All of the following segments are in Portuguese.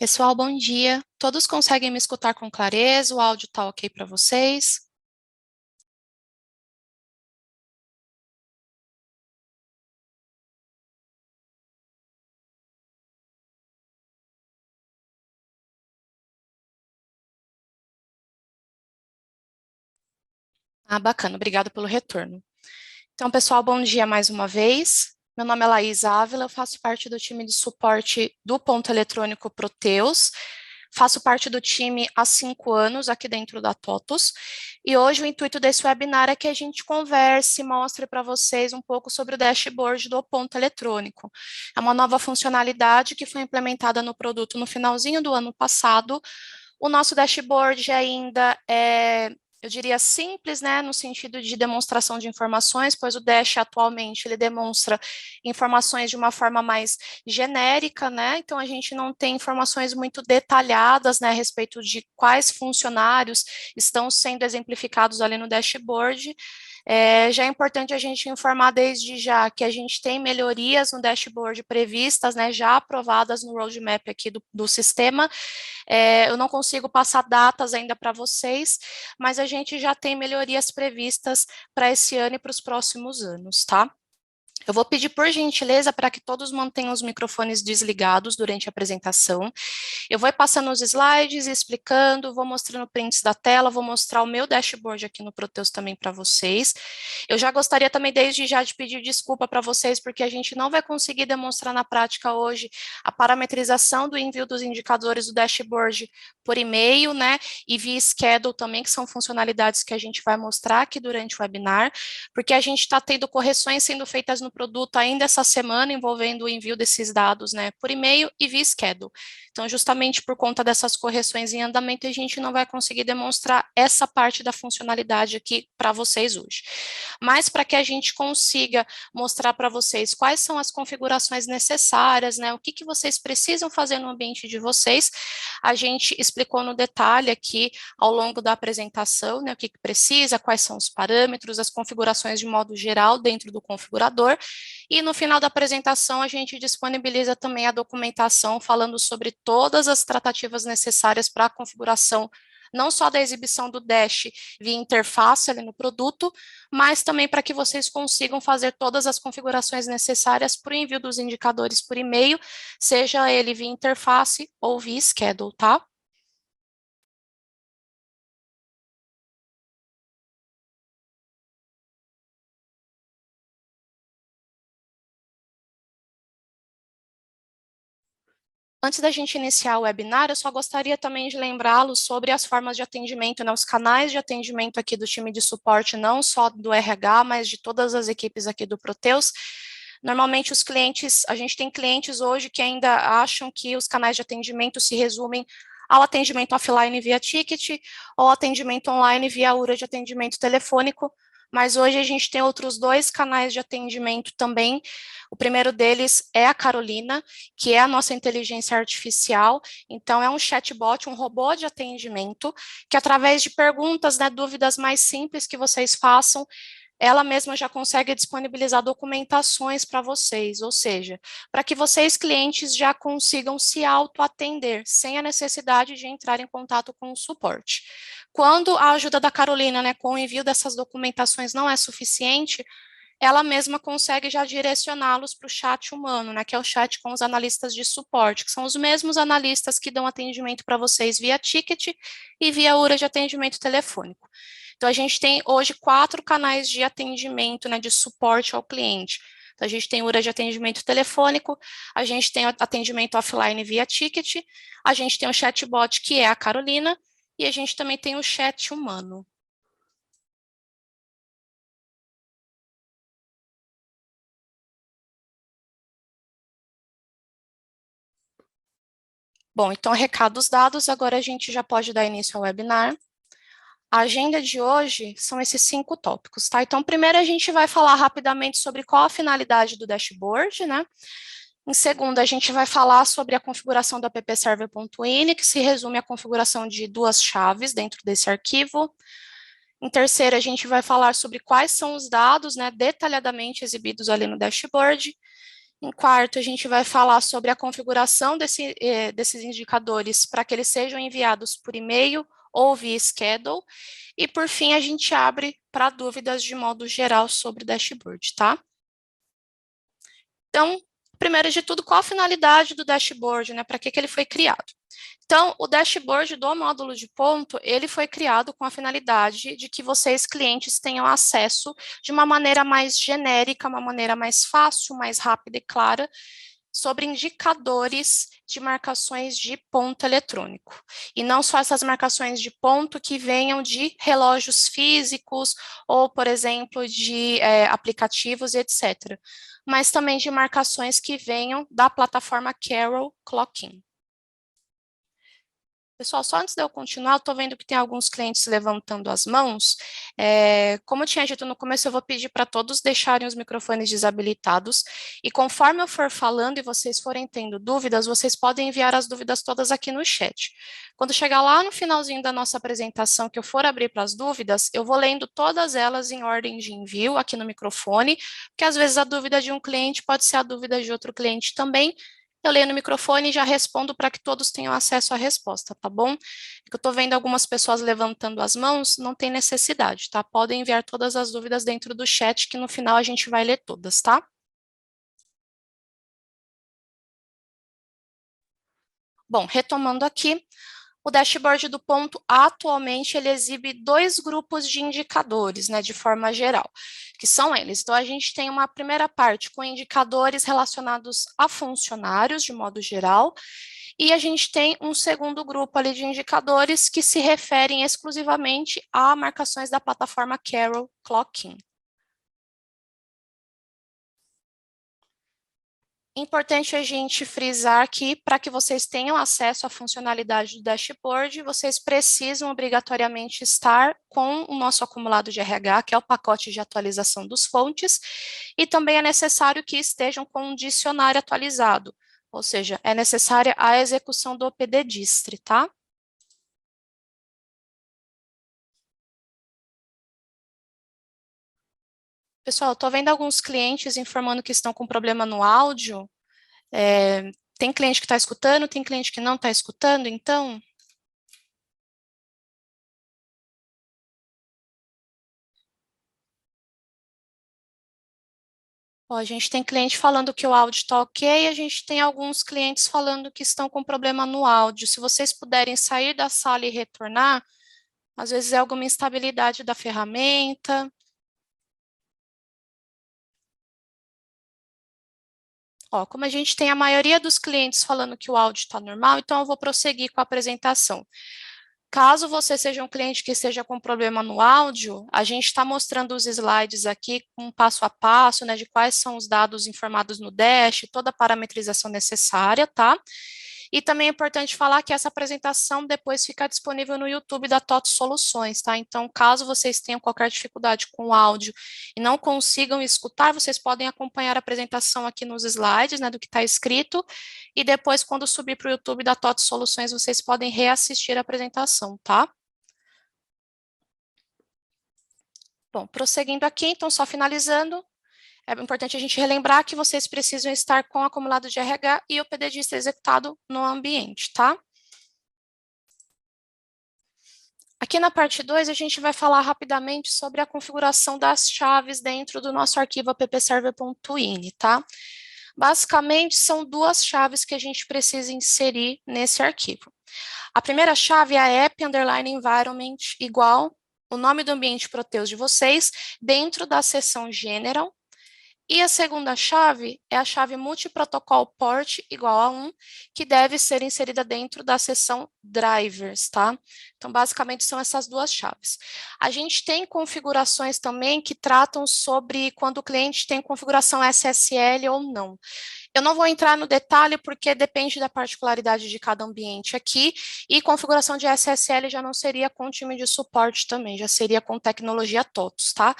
Pessoal, bom dia. Todos conseguem me escutar com clareza? O áudio está ok para vocês? Ah, bacana, obrigada pelo retorno. Então, pessoal, bom dia mais uma vez. Meu nome é Laís Ávila, eu faço parte do time de suporte do Ponto Eletrônico Proteus. Faço parte do time há 5 anos aqui dentro da TOTUS. E hoje o intuito desse webinar é que a gente converse e mostre para vocês um pouco sobre o dashboard do Ponto Eletrônico. É uma nova funcionalidade que foi implementada no produto no finalzinho do ano passado. O nosso dashboard ainda é, eu diria, simples, né, no sentido de demonstração de informações, pois o Dash atualmente ele demonstra informações de uma forma mais genérica, né, então a gente não tem informações muito detalhadas, né, a respeito de quais funcionários estão sendo exemplificados ali no dashboard. Já é importante a gente informar desde já que a gente tem melhorias no dashboard previstas, né, já aprovadas no roadmap aqui do sistema. Eu não consigo passar datas ainda para vocês, mas a gente já tem melhorias previstas para esse ano e para os próximos anos, tá? Eu vou pedir, por gentileza, para que todos mantenham os microfones desligados durante a apresentação. Eu vou passando os slides, explicando, vou mostrando prints da tela, vou mostrar o meu dashboard aqui no Proteus também para vocês. Eu já gostaria também, desde já, de pedir desculpa para vocês, porque a gente não vai conseguir demonstrar na prática hoje a parametrização do envio dos indicadores do dashboard por e-mail, né, e via schedule também, que são funcionalidades que a gente vai mostrar aqui durante o webinar, porque a gente está tendo correções sendo feitas no produto ainda essa semana, envolvendo o envio desses dados, né, por e-mail e via schedule. Então, justamente por conta dessas correções em andamento, a gente não vai conseguir demonstrar essa parte da funcionalidade aqui para vocês hoje. Mas para que a gente consiga mostrar para vocês quais são as configurações necessárias, né, o que vocês precisam fazer no ambiente de vocês, a gente explicou no detalhe aqui ao longo da apresentação, né, o que precisa, quais são os parâmetros, as configurações de modo geral dentro do configurador, e no final da apresentação a gente disponibiliza também a documentação falando sobre todas as tratativas necessárias para a configuração, não só da exibição do Dash via interface ali no produto, mas também para que vocês consigam fazer todas as configurações necessárias para o envio dos indicadores por e-mail, seja ele via interface ou via schedule, tá? Antes da gente iniciar o webinar, eu só gostaria também de lembrá-los sobre as formas de atendimento, né, os canais de atendimento aqui do time de suporte, não só do RH, mas de todas as equipes aqui do Proteus. Normalmente os clientes, a gente tem clientes hoje que ainda acham que os canais de atendimento se resumem ao atendimento offline via ticket ou atendimento online via URA de atendimento telefônico, mas hoje a gente tem outros dois canais de atendimento também. O primeiro deles é a Carolina, que é a nossa inteligência artificial. Então, é um chatbot, um robô de atendimento, que através de perguntas, né, dúvidas mais simples que vocês façam, ela mesma já consegue disponibilizar documentações para vocês, ou seja, para que vocês, clientes, já consigam se autoatender, sem a necessidade de entrar em contato com o suporte. Quando a ajuda da Carolina, né, com o envio dessas documentações não é suficiente, ela mesma consegue já direcioná-los para o chat humano, né, que é o chat com os analistas de suporte, que são os mesmos analistas que dão atendimento para vocês via ticket e via URA de atendimento telefônico. Então, a gente tem hoje 4 canais de atendimento, né, de suporte ao cliente. Então, a gente tem URA de atendimento telefônico, a gente tem atendimento offline via ticket, a gente tem o chatbot, que é a Carolina, e a gente também tem o chat humano. Bom, então, recados dados, agora a gente já pode dar início ao webinar. A agenda de hoje são esses 5 tópicos, tá? Então, primeiro a gente vai falar rapidamente sobre qual a finalidade do dashboard, né? Em segundo, a gente vai falar sobre a configuração do appserver.ini, que se resume à configuração de 2 chaves dentro desse arquivo. Em terceiro, a gente vai falar sobre quais são os dados, né, detalhadamente exibidos ali no dashboard. Em quarto, a gente vai falar sobre a configuração desses indicadores para que eles sejam enviados por e-mail ou via schedule. E, por fim, a gente abre para dúvidas de modo geral sobre o dashboard, tá? Então, primeiro de tudo, qual a finalidade do dashboard, né? Para que ele foi criado? Então, o dashboard do módulo de ponto, ele foi criado com a finalidade de que vocês, clientes, tenham acesso de uma maneira mais genérica, uma maneira mais fácil, mais rápida e clara, sobre indicadores de marcações de ponto eletrônico. E não só essas marcações de ponto que venham de relógios físicos ou, por exemplo, de aplicativos e etc., mas também de marcações que venham da plataforma Carol Clocking. Pessoal, só antes de eu continuar, eu estou vendo que tem alguns clientes levantando as mãos. Como eu tinha dito no começo, eu vou pedir para todos deixarem os microfones desabilitados. E conforme eu for falando e vocês forem tendo dúvidas, vocês podem enviar as dúvidas todas aqui no chat. Quando chegar lá no finalzinho da nossa apresentação, que eu for abrir para as dúvidas, eu vou lendo todas elas em ordem de envio aqui no microfone, porque às vezes a dúvida de um cliente pode ser a dúvida de outro cliente também. Eu leio no microfone e já respondo para que todos tenham acesso à resposta, tá bom? Porque eu estou vendo algumas pessoas levantando as mãos, não tem necessidade, tá? Podem enviar todas as dúvidas dentro do chat, que no final a gente vai ler todas, tá? Bom, retomando aqui, o dashboard do ponto, atualmente, ele exibe dois grupos de indicadores, né, de forma geral, que são eles. Então, a gente tem uma primeira parte com indicadores relacionados a funcionários, de modo geral, e a gente tem um segundo grupo ali de indicadores que se referem exclusivamente a marcações da plataforma Carol Clocking. Importante a gente frisar que, para que vocês tenham acesso à funcionalidade do dashboard, vocês precisam obrigatoriamente estar com o nosso acumulado de RH, que é o pacote de atualização dos fontes, e também é necessário que estejam com um dicionário atualizado, ou seja, é necessária a execução do OPD-DISTRE, tá? Pessoal, estou vendo alguns clientes informando que estão com problema no áudio. Tem cliente que está escutando, tem cliente que não está escutando, então... Ó, a gente tem cliente falando que o áudio está ok, a gente tem alguns clientes falando que estão com problema no áudio. Se vocês puderem sair da sala e retornar, às vezes é alguma instabilidade da ferramenta. Ó, como a gente tem a maioria dos clientes falando que o áudio está normal, então eu vou prosseguir com a apresentação. Caso você seja um cliente que esteja com problema no áudio, a gente está mostrando os slides aqui com passo a passo, né, de quais são os dados informados no Dash, toda a parametrização necessária, tá? E também é importante falar que essa apresentação depois fica disponível no YouTube da TOTS Soluções, tá? Então, caso vocês tenham qualquer dificuldade com o áudio e não consigam escutar, vocês podem acompanhar a apresentação aqui nos slides, né, do que está escrito, e depois, quando subir para o YouTube da TOTS Soluções, vocês podem reassistir a apresentação, tá? Bom, prosseguindo aqui, então, só finalizando, é importante a gente relembrar que vocês precisam estar com o acumulado de RH e o PDDista executado no ambiente, tá? Aqui na parte 2, a gente vai falar rapidamente sobre a configuração das chaves dentro do nosso arquivo appserver.ini, tá? Basicamente, são duas chaves que a gente precisa inserir nesse arquivo. A primeira chave é a app_environment igual o nome do ambiente Proteus de vocês dentro da seção General. E a segunda chave é a chave multiprotocol port igual a 1, que deve ser inserida dentro da seção drivers, tá? Então, basicamente, são essas duas chaves. A gente tem configurações também que tratam sobre quando o cliente tem configuração SSL ou não. Eu não vou entrar no detalhe porque depende da particularidade de cada ambiente aqui, e configuração de SSL já não seria com time de suporte também, já seria com tecnologia TOTOS, tá?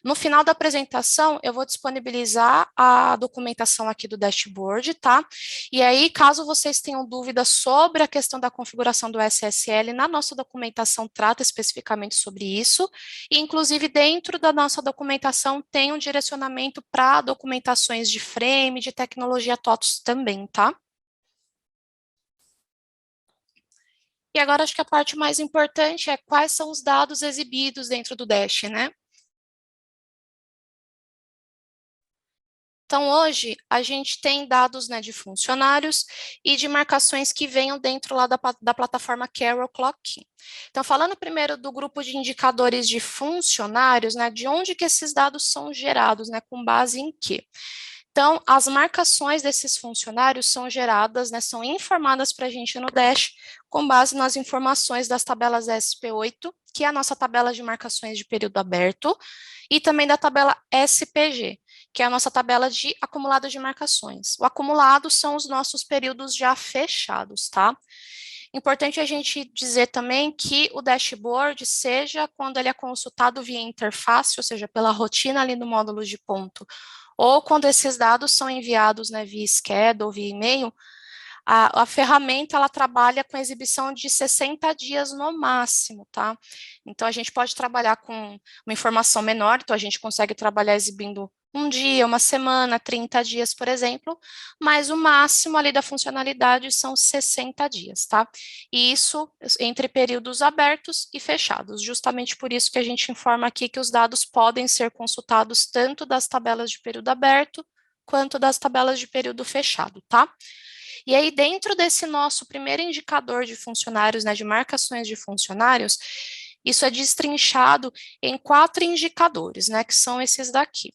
No final da apresentação, eu vou disponibilizar a documentação aqui do dashboard, tá? E aí, caso vocês tenham dúvidas sobre a questão da configuração do SSL, na nossa documentação trata especificamente sobre isso, e inclusive dentro da nossa documentação tem um direcionamento para documentações de frame, de tecnologia TOTS também, tá? E agora acho que a parte mais importante é quais são os dados exibidos dentro do Dash, né? Então, hoje, a gente tem dados, né, de funcionários e de marcações que venham dentro lá da plataforma Carol Clock. Então, falando primeiro do grupo de indicadores de funcionários, né, de onde que esses dados são gerados, né, com base em quê? Então, as marcações desses funcionários são geradas, né, são informadas para a gente no Dash com base nas informações das tabelas SP8, que é a nossa tabela de marcações de período aberto, e também da tabela SPG, que é a nossa tabela de acumulado de marcações. O acumulado são os nossos períodos já fechados, tá? Importante a gente dizer também que o dashboard, seja quando ele é consultado via interface, ou seja, pela rotina ali no módulo de ponto, ou quando esses dados são enviados, né, via schedule ou via e-mail, a ferramenta ela trabalha com exibição de 60 dias no máximo, tá? Então a gente pode trabalhar com uma informação menor, então a gente consegue trabalhar exibindo um dia, uma semana, 30 dias, por exemplo, mas o máximo ali da funcionalidade são 60 dias, tá? E isso entre períodos abertos e fechados, justamente por isso que a gente informa aqui que os dados podem ser consultados tanto das tabelas de período aberto quanto das tabelas de período fechado, tá? E aí, dentro desse nosso primeiro indicador de funcionários, né, de marcações de funcionários, isso é destrinchado em 4 indicadores, né, que são esses daqui.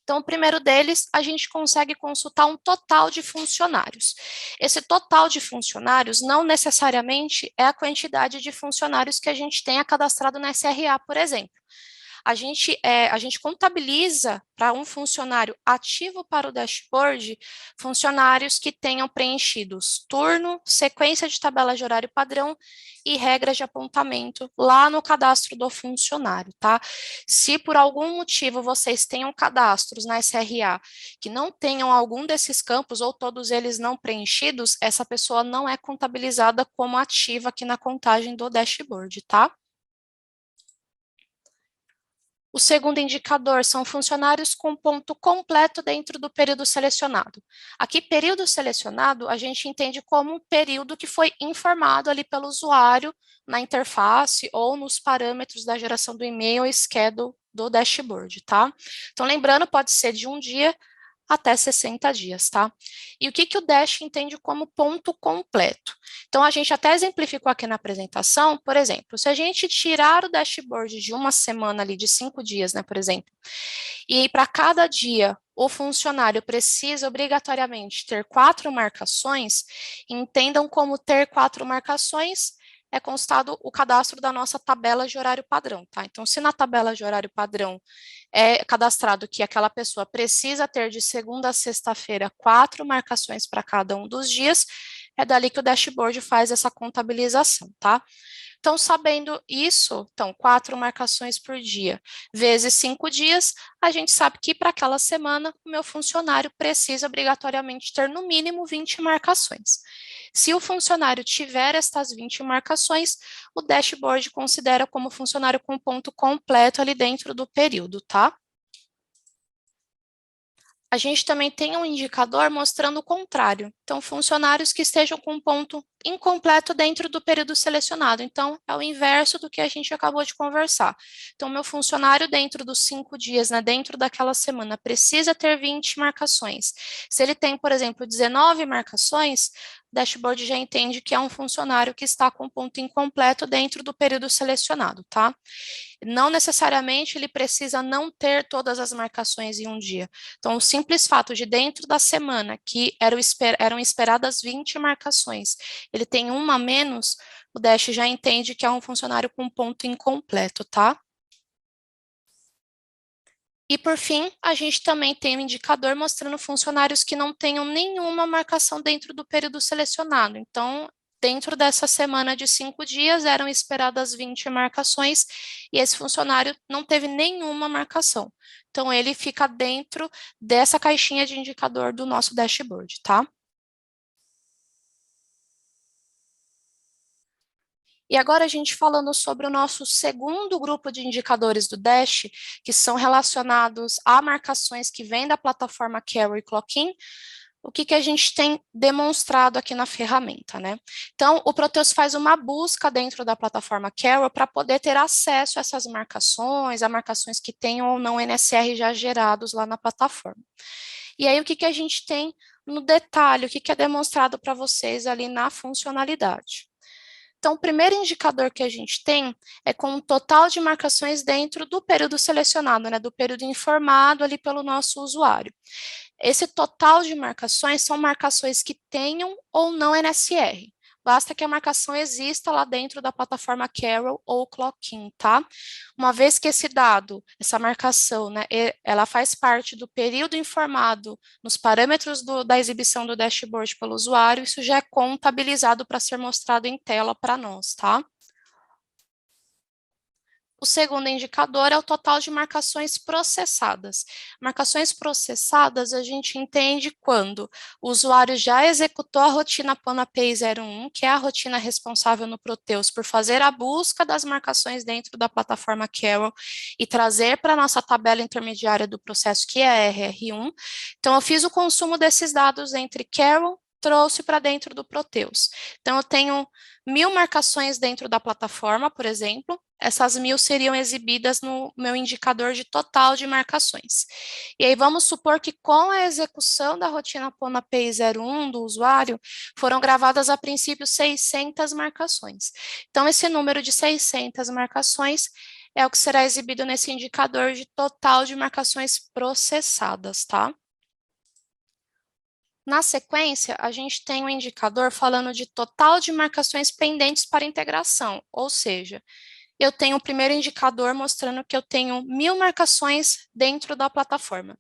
Então, o primeiro deles, a gente consegue consultar um total de funcionários. Esse total de funcionários não necessariamente é a quantidade de funcionários que a gente tenha cadastrado na SRA, por exemplo. A gente contabiliza para um funcionário ativo para o dashboard, funcionários que tenham preenchidos turno, sequência de tabela de horário padrão e regras de apontamento lá no cadastro do funcionário, tá? Se por algum motivo vocês tenham cadastros na SRA que não tenham algum desses campos ou todos eles não preenchidos, essa pessoa não é contabilizada como ativa aqui na contagem do dashboard, tá? O segundo indicador são funcionários com ponto completo dentro do período selecionado. Aqui, período selecionado, a gente entende como um período que foi informado ali pelo usuário na interface ou nos parâmetros da geração do e-mail e schedule do dashboard, tá? Então, lembrando, pode ser de um dia até 60 dias, tá? E o que, que o Dash entende como ponto completo? Então, a gente até exemplificou aqui na apresentação, por exemplo, se a gente tirar o dashboard de uma semana ali, de 5 dias, né, por exemplo, e para cada dia o funcionário precisa obrigatoriamente ter 4 marcações, entendam como ter 4 marcações é constado o cadastro da nossa tabela de horário padrão, tá? Então, se na tabela de horário padrão é cadastrado que aquela pessoa precisa ter de segunda a sexta-feira 4 marcações para cada um dos dias, é dali que o dashboard faz essa contabilização, tá? Então, sabendo isso, então, 4 marcações por dia, vezes 5 dias, a gente sabe que para aquela semana o meu funcionário precisa obrigatoriamente ter no mínimo 20 marcações. Se o funcionário tiver estas 20 marcações, o dashboard considera como funcionário com ponto completo ali dentro do período, tá? A gente também tem um indicador mostrando o contrário. Então, funcionários que estejam com um ponto incompleto dentro do período selecionado. Então, é o inverso do que a gente acabou de conversar. Então, meu funcionário dentro dos 5 dias, né, dentro daquela semana, precisa ter 20 marcações. Se ele tem, por exemplo, 19 marcações, o dashboard já entende que é um funcionário que está com ponto incompleto dentro do período selecionado, tá? Não necessariamente ele precisa não ter todas as marcações em um dia. Então, o simples fato de dentro da semana que eram esperadas 20 marcações, ele tem uma a menos, o Dash já entende que é um funcionário com ponto incompleto, tá? E por fim, a gente também tem um indicador mostrando funcionários que não tenham nenhuma marcação dentro do período selecionado. Então, dentro dessa semana de 5 dias, eram esperadas 20 marcações e esse funcionário não teve nenhuma marcação. Então, ele fica dentro dessa caixinha de indicador do nosso dashboard, tá? E agora a gente falando sobre o nosso segundo grupo de indicadores do Dash, que são relacionados a marcações que vêm da plataforma Carol e Clockin, o que a gente tem demonstrado aqui na ferramenta, né? Então, o Proteus faz uma busca dentro da plataforma Carol para poder ter acesso a essas marcações, a marcações que tenham ou não NSR já gerados lá na plataforma. E aí, o que a gente tem no detalhe, o que é demonstrado para vocês ali na funcionalidade. Então, o primeiro indicador que a gente tem é com o total de marcações dentro do período selecionado, né, do período informado ali pelo nosso usuário. Esse total de marcações são marcações que tenham ou não NSR. Basta que a marcação exista lá dentro da plataforma Carol ou Clockin, tá? Uma vez que esse dado, essa marcação, né, ela faz parte do período informado nos parâmetros da exibição do dashboard pelo usuário, isso já é contabilizado para ser mostrado em tela para nós, tá? O segundo indicador é o total de marcações processadas. Marcações processadas a gente entende quando o usuário já executou a rotina PAN-API 01, que é a rotina responsável no Proteus por fazer a busca das marcações dentro da plataforma Carol e trazer para a nossa tabela intermediária do processo, que é a RR1. Então, eu fiz o consumo desses dados entre Carol, trouxe para dentro do Proteus. Então, eu tenho 1.000 marcações dentro da plataforma, por exemplo, essas 1.000 seriam exibidas no meu indicador de total de marcações. E aí vamos supor que com a execução da rotina PON API 01 do usuário, foram gravadas a princípio 600 marcações. Então, esse número de 600 marcações é o que será exibido nesse indicador de total de marcações processadas, tá? Na sequência, a gente tem um indicador falando de total de marcações pendentes para integração, ou seja, eu tenho o primeiro indicador mostrando que eu tenho 1.000 marcações dentro da plataforma.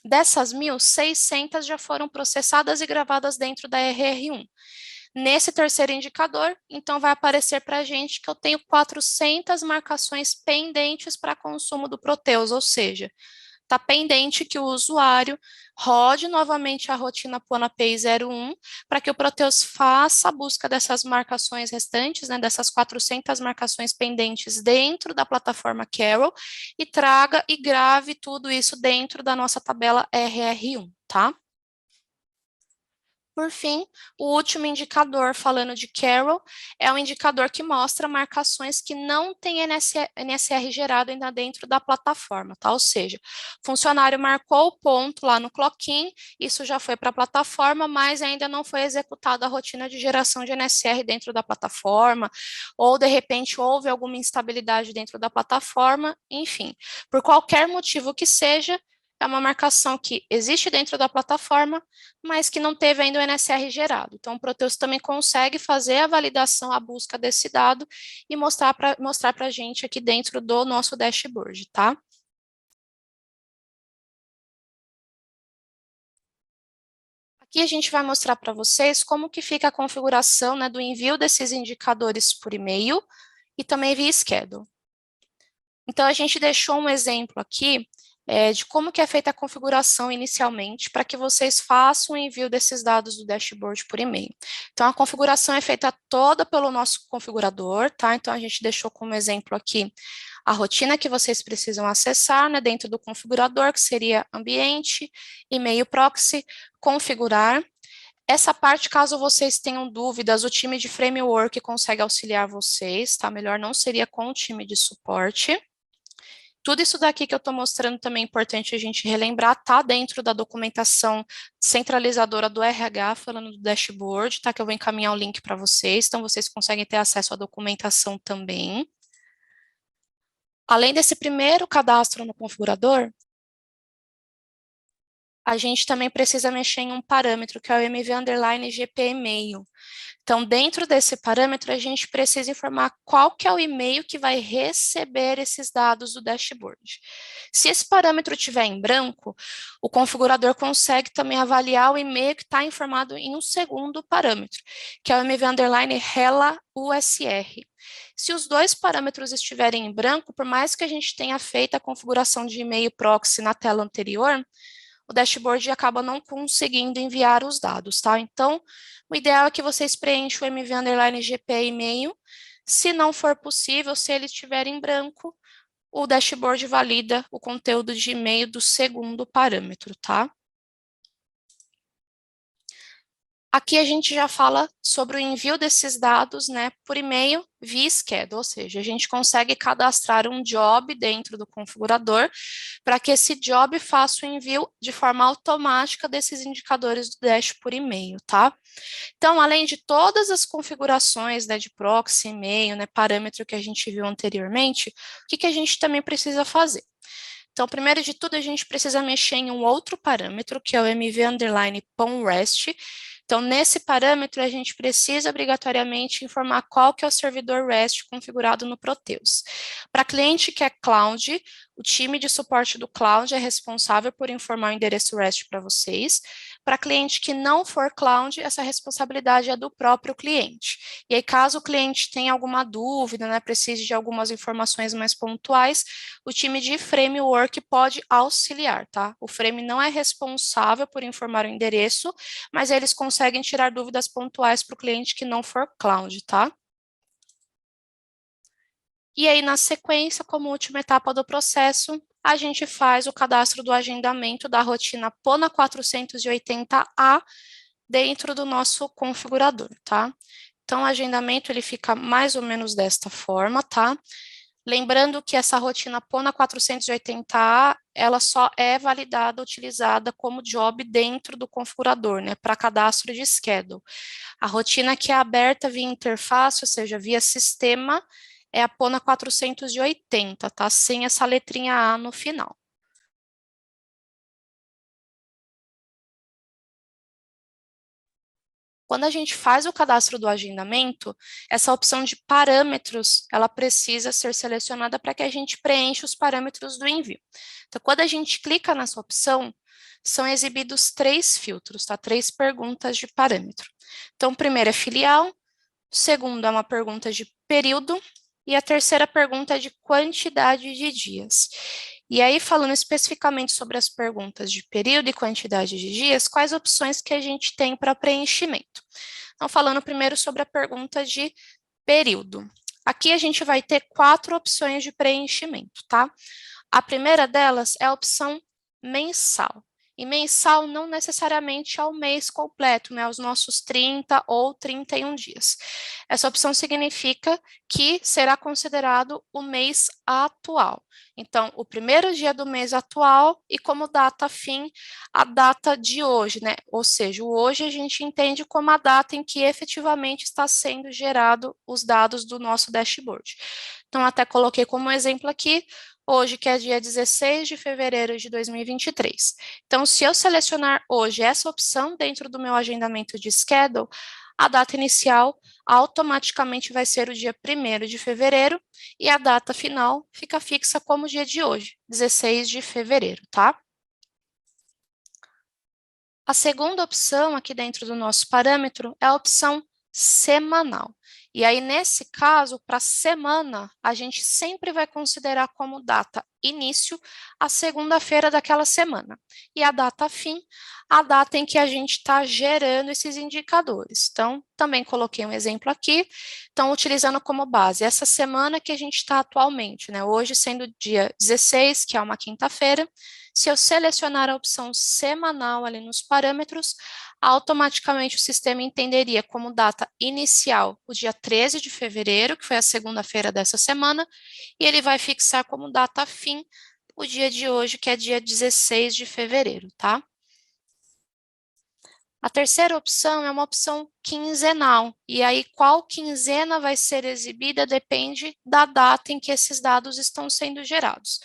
Dessas 1.000, 600 já foram processadas e gravadas dentro da RR1. Nesse terceiro indicador, então vai aparecer para a gente que eu tenho 400 marcações pendentes para consumo do Proteus, ou seja, está pendente que o usuário rode novamente a rotina PON API 01 para que o Proteus faça a busca dessas marcações restantes, né, dessas 400 marcações pendentes dentro da plataforma Carol e traga e grave tudo isso dentro da nossa tabela RR1, tá? Por fim, o último indicador, falando de Carol, é um indicador que mostra marcações que não têm NSR gerado ainda dentro da plataforma, tá? Ou seja, o funcionário marcou o ponto lá no Clockin, isso já foi para a plataforma, mas ainda não foi executada a rotina de geração de NSR dentro da plataforma, ou de repente houve alguma instabilidade dentro da plataforma, enfim, por qualquer motivo que seja, é uma marcação que existe dentro da plataforma, mas que não teve ainda o NSR gerado. Então, o Proteus também consegue fazer a validação, a busca desse dado e mostrar para a gente aqui dentro do nosso dashboard, tá? Aqui a gente vai mostrar para vocês como que fica a configuração, né, do envio desses indicadores por e-mail e também via schedule. Então, a gente deixou um exemplo aqui de como que é feita a configuração inicialmente para que vocês façam o envio desses dados do dashboard por e-mail. Então, a configuração é feita toda pelo nosso configurador, tá? Então, a gente deixou como exemplo aqui a rotina que vocês precisam acessar, né, dentro do configurador, que seria ambiente, e-mail proxy, configurar. Essa parte, caso vocês tenham dúvidas, o time de framework consegue auxiliar vocês, tá? Melhor não seria com o time de suporte. Tudo isso daqui que eu estou mostrando também é importante a gente relembrar, tá dentro da documentação centralizadora do RH, falando do dashboard, tá? Que eu vou encaminhar o link para vocês, então vocês conseguem ter acesso à documentação também. Além desse primeiro cadastro no configurador, a gente também precisa mexer em um parâmetro, que é o MV_GP e-mail. Então, dentro desse parâmetro, a gente precisa informar qual que é o e-mail que vai receber esses dados do dashboard. Se esse parâmetro estiver em branco, o configurador consegue também avaliar o e-mail que está informado em um segundo parâmetro, que é o MV_RELA_USR. Se os dois parâmetros estiverem em branco, por mais que a gente tenha feito a configuração de e-mail proxy na tela anterior, o dashboard acaba não conseguindo enviar os dados, tá? Então, o ideal é que vocês preencham o MV_GP e-mail. Se não for possível, se ele estiver em branco, o dashboard valida o conteúdo de e-mail do segundo parâmetro, tá? Aqui a gente já fala sobre o envio desses dados, né, por e-mail via schedule, ou seja, a gente consegue cadastrar um job dentro do configurador para que esse job faça o envio de forma automática desses indicadores do Dash por e-mail, tá? Então, além de todas as configurações, né, de proxy, e-mail, né, parâmetro que a gente viu anteriormente, o que a gente também precisa fazer? Então, primeiro de tudo, a gente precisa mexer em um outro parâmetro, que é o mv_pom_rest. Então, nesse parâmetro, a gente precisa obrigatoriamente informar qual que é o servidor REST configurado no Proteus. Para cliente que é cloud, o time de suporte do cloud é responsável por informar o endereço REST para vocês. Para cliente que não for cloud, essa responsabilidade é do próprio cliente. E aí, caso o cliente tenha alguma dúvida, né, precise de algumas informações mais pontuais, o time de framework pode auxiliar, tá? O frame não é responsável por informar o endereço, mas eles conseguem tirar dúvidas pontuais para o cliente que não for cloud, tá? E aí, na sequência, como última etapa do processo, a gente faz o cadastro do agendamento da rotina PONA 480A dentro do nosso configurador, tá? Então, o agendamento ele fica mais ou menos desta forma, tá? Lembrando que essa rotina PONA 480A, ela só é validada, utilizada como job dentro do configurador, né, para cadastro de schedule. A rotina que é aberta via interface, ou seja, via sistema, é a PONA 480, tá? Sem essa letrinha A no final. Quando a gente faz o cadastro do agendamento, essa opção de parâmetros, ela precisa ser selecionada para que a gente preencha os parâmetros do envio. Então, quando a gente clica nessa opção, são exibidos três filtros, tá? Três perguntas de parâmetro. Então, o primeiro é filial, o segundo é uma pergunta de período, e a terceira pergunta é de quantidade de dias. E aí, falando especificamente sobre as perguntas de período e quantidade de dias, quais opções que a gente tem para preenchimento? Então, falando primeiro sobre a pergunta de período. Aqui a gente vai ter quatro opções de preenchimento, tá? A primeira delas é a opção mensal. E mensal não necessariamente ao mês completo, né, aos nossos 30 ou 31 dias. Essa opção significa que será considerado o mês atual. Então, o primeiro dia do mês atual e como data fim, a data de hoje, né? Ou seja, o hoje a gente entende como a data em que efetivamente está sendo gerado os dados do nosso dashboard. Então, até coloquei como exemplo aqui, hoje, que é dia 16 de fevereiro de 2023. Então, se eu selecionar hoje essa opção dentro do meu agendamento de schedule, a data inicial automaticamente vai ser o dia 1º de fevereiro e a data final fica fixa como o dia de hoje, 16 de fevereiro, tá? A segunda opção aqui dentro do nosso parâmetro é a opção semanal. E aí, nesse caso, para semana, a gente sempre vai considerar como data início a segunda-feira daquela semana. E a data fim, a data em que a gente está gerando esses indicadores. Então, também coloquei um exemplo aqui. Então, utilizando como base essa semana que a gente está atualmente, né? Hoje sendo dia 16, que é uma quinta-feira. Se eu selecionar a opção semanal ali nos parâmetros, automaticamente o sistema entenderia como data inicial o dia 13 de fevereiro, que foi a segunda-feira dessa semana, e ele vai fixar como data fim o dia de hoje, que é dia 16 de fevereiro, tá? A terceira opção é uma opção quinzenal, e aí qual quinzena vai ser exibida depende da data em que esses dados estão sendo gerados.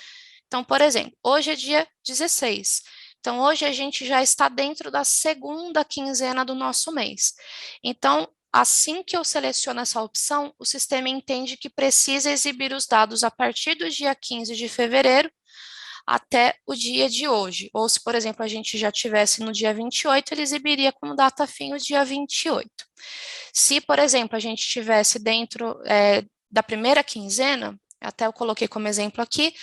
Então, por exemplo, hoje é dia 16. Então, hoje a gente já está dentro da segunda quinzena do nosso mês. Então, assim que eu seleciono essa opção, o sistema entende que precisa exibir os dados a partir do dia 15 de fevereiro até o dia de hoje. Ou se, por exemplo, a gente já tivesse no dia 28, ele exibiria como data fim o dia 28. Se, por exemplo, a gente tivesse dentro da primeira quinzena, até eu coloquei como exemplo aqui,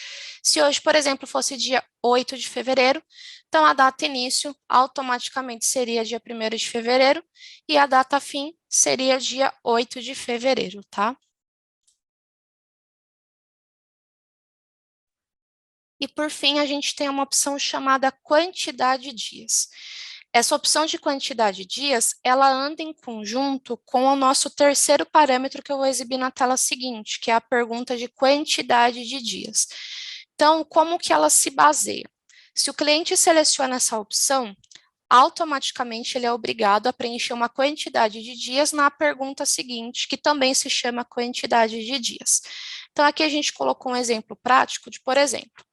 se hoje, por exemplo, fosse dia 8 de fevereiro, então a data início automaticamente seria dia 1º de fevereiro e a data fim seria dia 8 de fevereiro, tá? E, por fim, a gente tem uma opção chamada quantidade de dias. Essa opção de quantidade de dias, ela anda em conjunto com o nosso terceiro parâmetro que eu vou exibir na tela seguinte, que é a pergunta de quantidade de dias. Então, como que ela se baseia? Se o cliente seleciona essa opção, automaticamente ele é obrigado a preencher uma quantidade de dias na pergunta seguinte, que também se chama quantidade de dias. Então, aqui a gente colocou um exemplo prático de, por exemplo,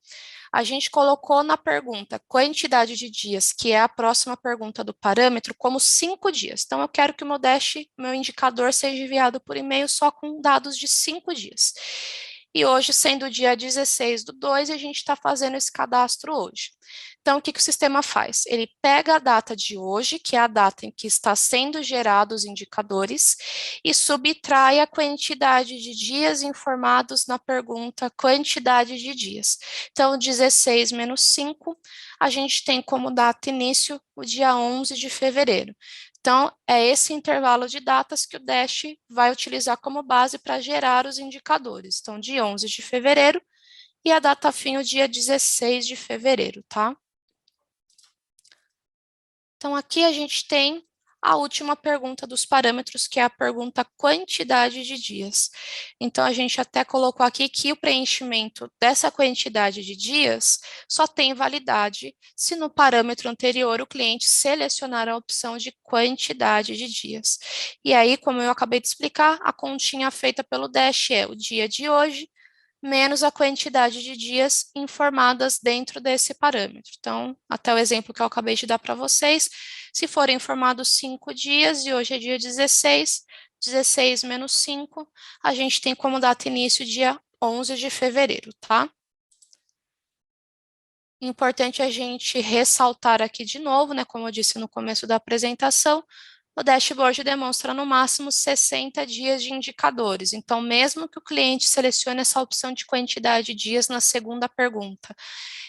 a gente colocou na pergunta quantidade de dias, que é a próxima pergunta do parâmetro, como 5 dias. Então, eu quero que o meu dash, meu indicador, seja enviado por e-mail só com dados de 5 dias. E hoje, sendo o dia 16/2, a gente está fazendo esse cadastro hoje. Então, o que o sistema faz? Ele pega a data de hoje, que é a data em que está sendo gerados os indicadores, e subtrai a quantidade de dias informados na pergunta quantidade de dias. Então, 16 menos 5, a gente tem como data início o dia 11 de fevereiro. Então, é esse intervalo de datas que o Dash vai utilizar como base para gerar os indicadores. Então, dia 11 de fevereiro e a data fim o dia 16 de fevereiro, tá? Então, aqui a gente tem a última pergunta dos parâmetros, que é a pergunta quantidade de dias. Então, a gente até colocou aqui que o preenchimento dessa quantidade de dias só tem validade se no parâmetro anterior o cliente selecionar a opção de quantidade de dias. E aí, como eu acabei de explicar, a continha feita pelo Dash é o dia de hoje menos a quantidade de dias informadas dentro desse parâmetro. Então, até o exemplo que eu acabei de dar para vocês, se forem informados 5 dias e hoje é dia 16, 16 menos 5, a gente tem como data início dia 11 de fevereiro, tá? Importante a gente ressaltar aqui de novo, né, como eu disse no começo da apresentação, o dashboard demonstra no máximo 60 dias de indicadores. Então, mesmo que o cliente selecione essa opção de quantidade de dias na segunda pergunta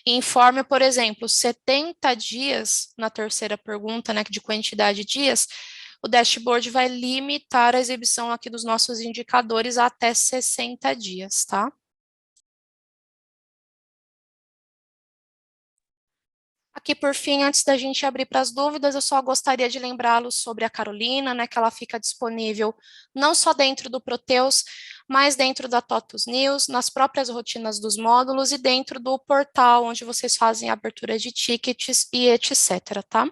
e informe, por exemplo, 70 dias na terceira pergunta, né, de quantidade de dias, o dashboard vai limitar a exibição aqui dos nossos indicadores até 60 dias, tá? Aqui, por fim, antes da gente abrir para as dúvidas, eu só gostaria de lembrá-los sobre a Carolina, né, que ela fica disponível não só dentro do Proteus, mas dentro da TOTUS News, nas próprias rotinas dos módulos e dentro do portal onde vocês fazem a abertura de tickets e etc, tá?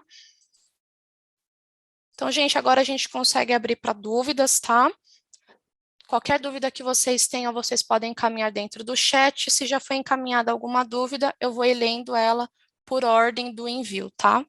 Então, gente, agora a gente consegue abrir para dúvidas, tá? Qualquer dúvida que vocês tenham, vocês podem encaminhar dentro do chat. Se já foi encaminhada alguma dúvida, eu vou ir lendo ela por ordem do envio, tá?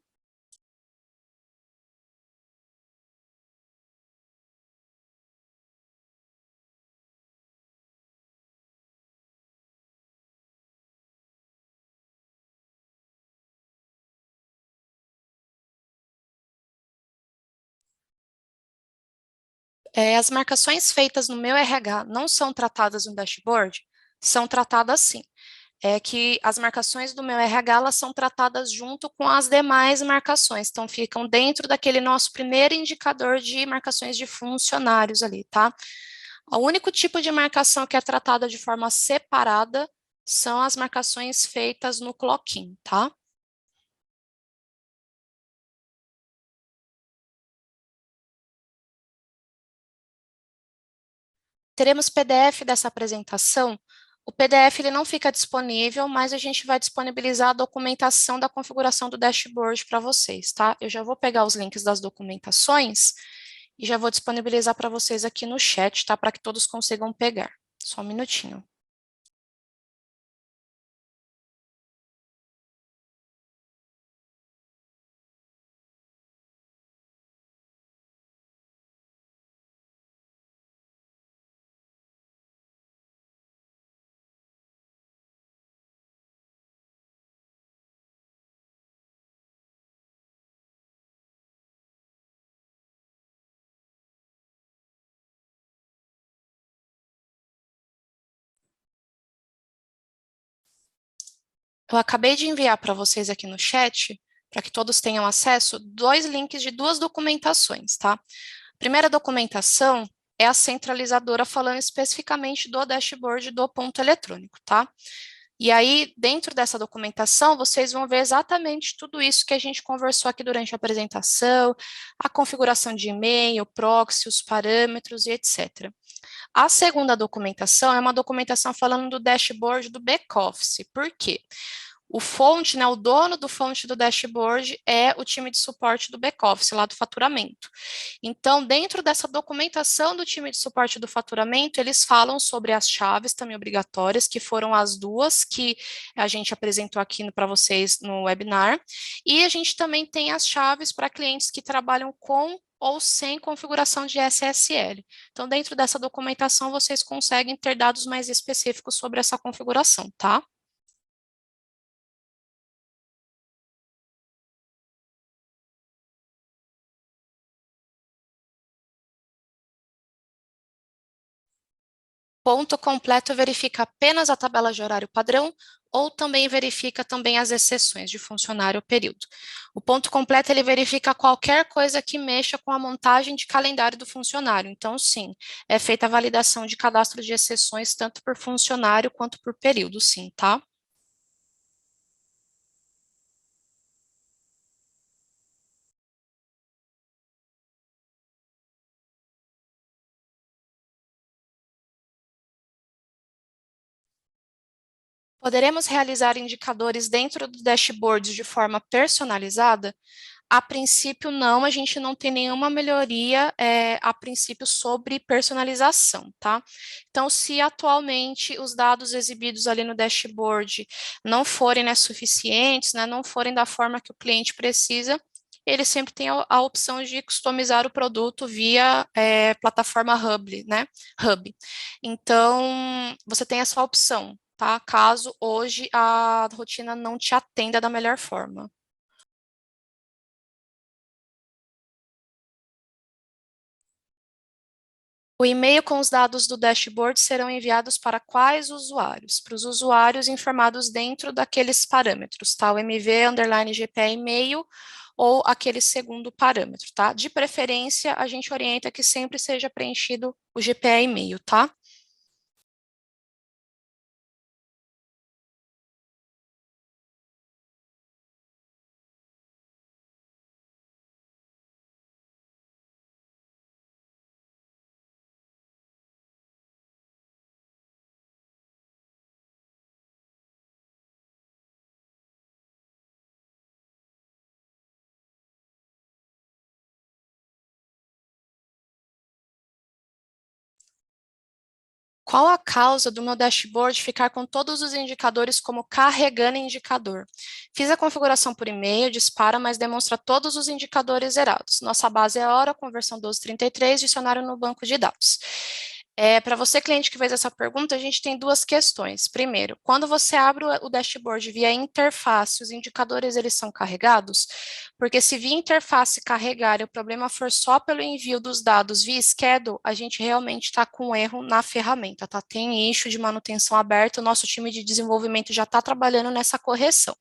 As marcações feitas no meu RH não são tratadas no dashboard? São tratadas sim. É que as marcações do meu RH elas são tratadas junto com as demais marcações, então ficam dentro daquele nosso primeiro indicador de marcações de funcionários ali, tá? O único tipo de marcação que é tratada de forma separada são as marcações feitas no Clock-in, tá? Teremos PDF dessa apresentação. O PDF ele não fica disponível, mas a gente vai disponibilizar a documentação da configuração do dashboard para vocês, tá? Eu já vou pegar os links das documentações e já vou disponibilizar para vocês aqui no chat, tá? Para que todos consigam pegar. Só um minutinho. Eu acabei de enviar para vocês aqui no chat, para que todos tenham acesso, dois links de duas documentações, tá? A primeira documentação é a centralizadora falando especificamente do dashboard do ponto eletrônico, tá? E aí, dentro dessa documentação, vocês vão ver exatamente tudo isso que a gente conversou aqui durante a apresentação, a configuração de e-mail, proxy, os parâmetros e etc. A segunda documentação é uma documentação falando do dashboard do back-office. Por quê? O fonte, né, o dono do fonte do dashboard é o time de suporte do back-office, lá do faturamento. Então, dentro dessa documentação do time de suporte do faturamento, eles falam sobre as chaves também obrigatórias, que foram as duas que a gente apresentou aqui para vocês no webinar. E a gente também tem as chaves para clientes que trabalham com ou sem configuração de SSL. Então, dentro dessa documentação, vocês conseguem ter dados mais específicos sobre essa configuração, tá? Ponto completo verifica apenas a tabela de horário padrão ou também verifica também as exceções de funcionário ou período. O ponto completo ele verifica qualquer coisa que mexa com a montagem de calendário do funcionário. Então, sim, é feita a validação de cadastro de exceções tanto por funcionário quanto por período, sim, tá? Poderemos realizar indicadores dentro do dashboard de forma personalizada? A princípio, não, a gente não tem nenhuma melhoria, a princípio, sobre personalização, tá? Então, se atualmente os dados exibidos ali no dashboard não forem, né, suficientes, né, não forem da forma que o cliente precisa, ele sempre tem a opção de customizar o produto via plataforma Hub, né? Hub. Então, você tem essa opção, tá? Caso hoje a rotina não te atenda da melhor forma. O e-mail com os dados do dashboard serão enviados para quais usuários? Para os usuários informados dentro daqueles parâmetros, tá? O MV, underline GPA e-mail ou aquele segundo parâmetro, tá? De preferência, a gente orienta que sempre seja preenchido o GPA e-mail, tá? Qual a causa do meu dashboard ficar com todos os indicadores como carregando indicador? Fiz a configuração por e-mail, dispara, mas demonstra todos os indicadores zerados. Nossa base é hora, conversão 1233, dicionário no banco de dados. Para você, cliente que fez essa pergunta, a gente tem duas questões. Primeiro, quando você abre o dashboard via interface, os indicadores eles são carregados? Porque se via interface carregar e o problema for só pelo envio dos dados via schedule, a gente realmente está com um erro na ferramenta, tá? Tem issue de manutenção aberta, o nosso time de desenvolvimento já está trabalhando nessa correção.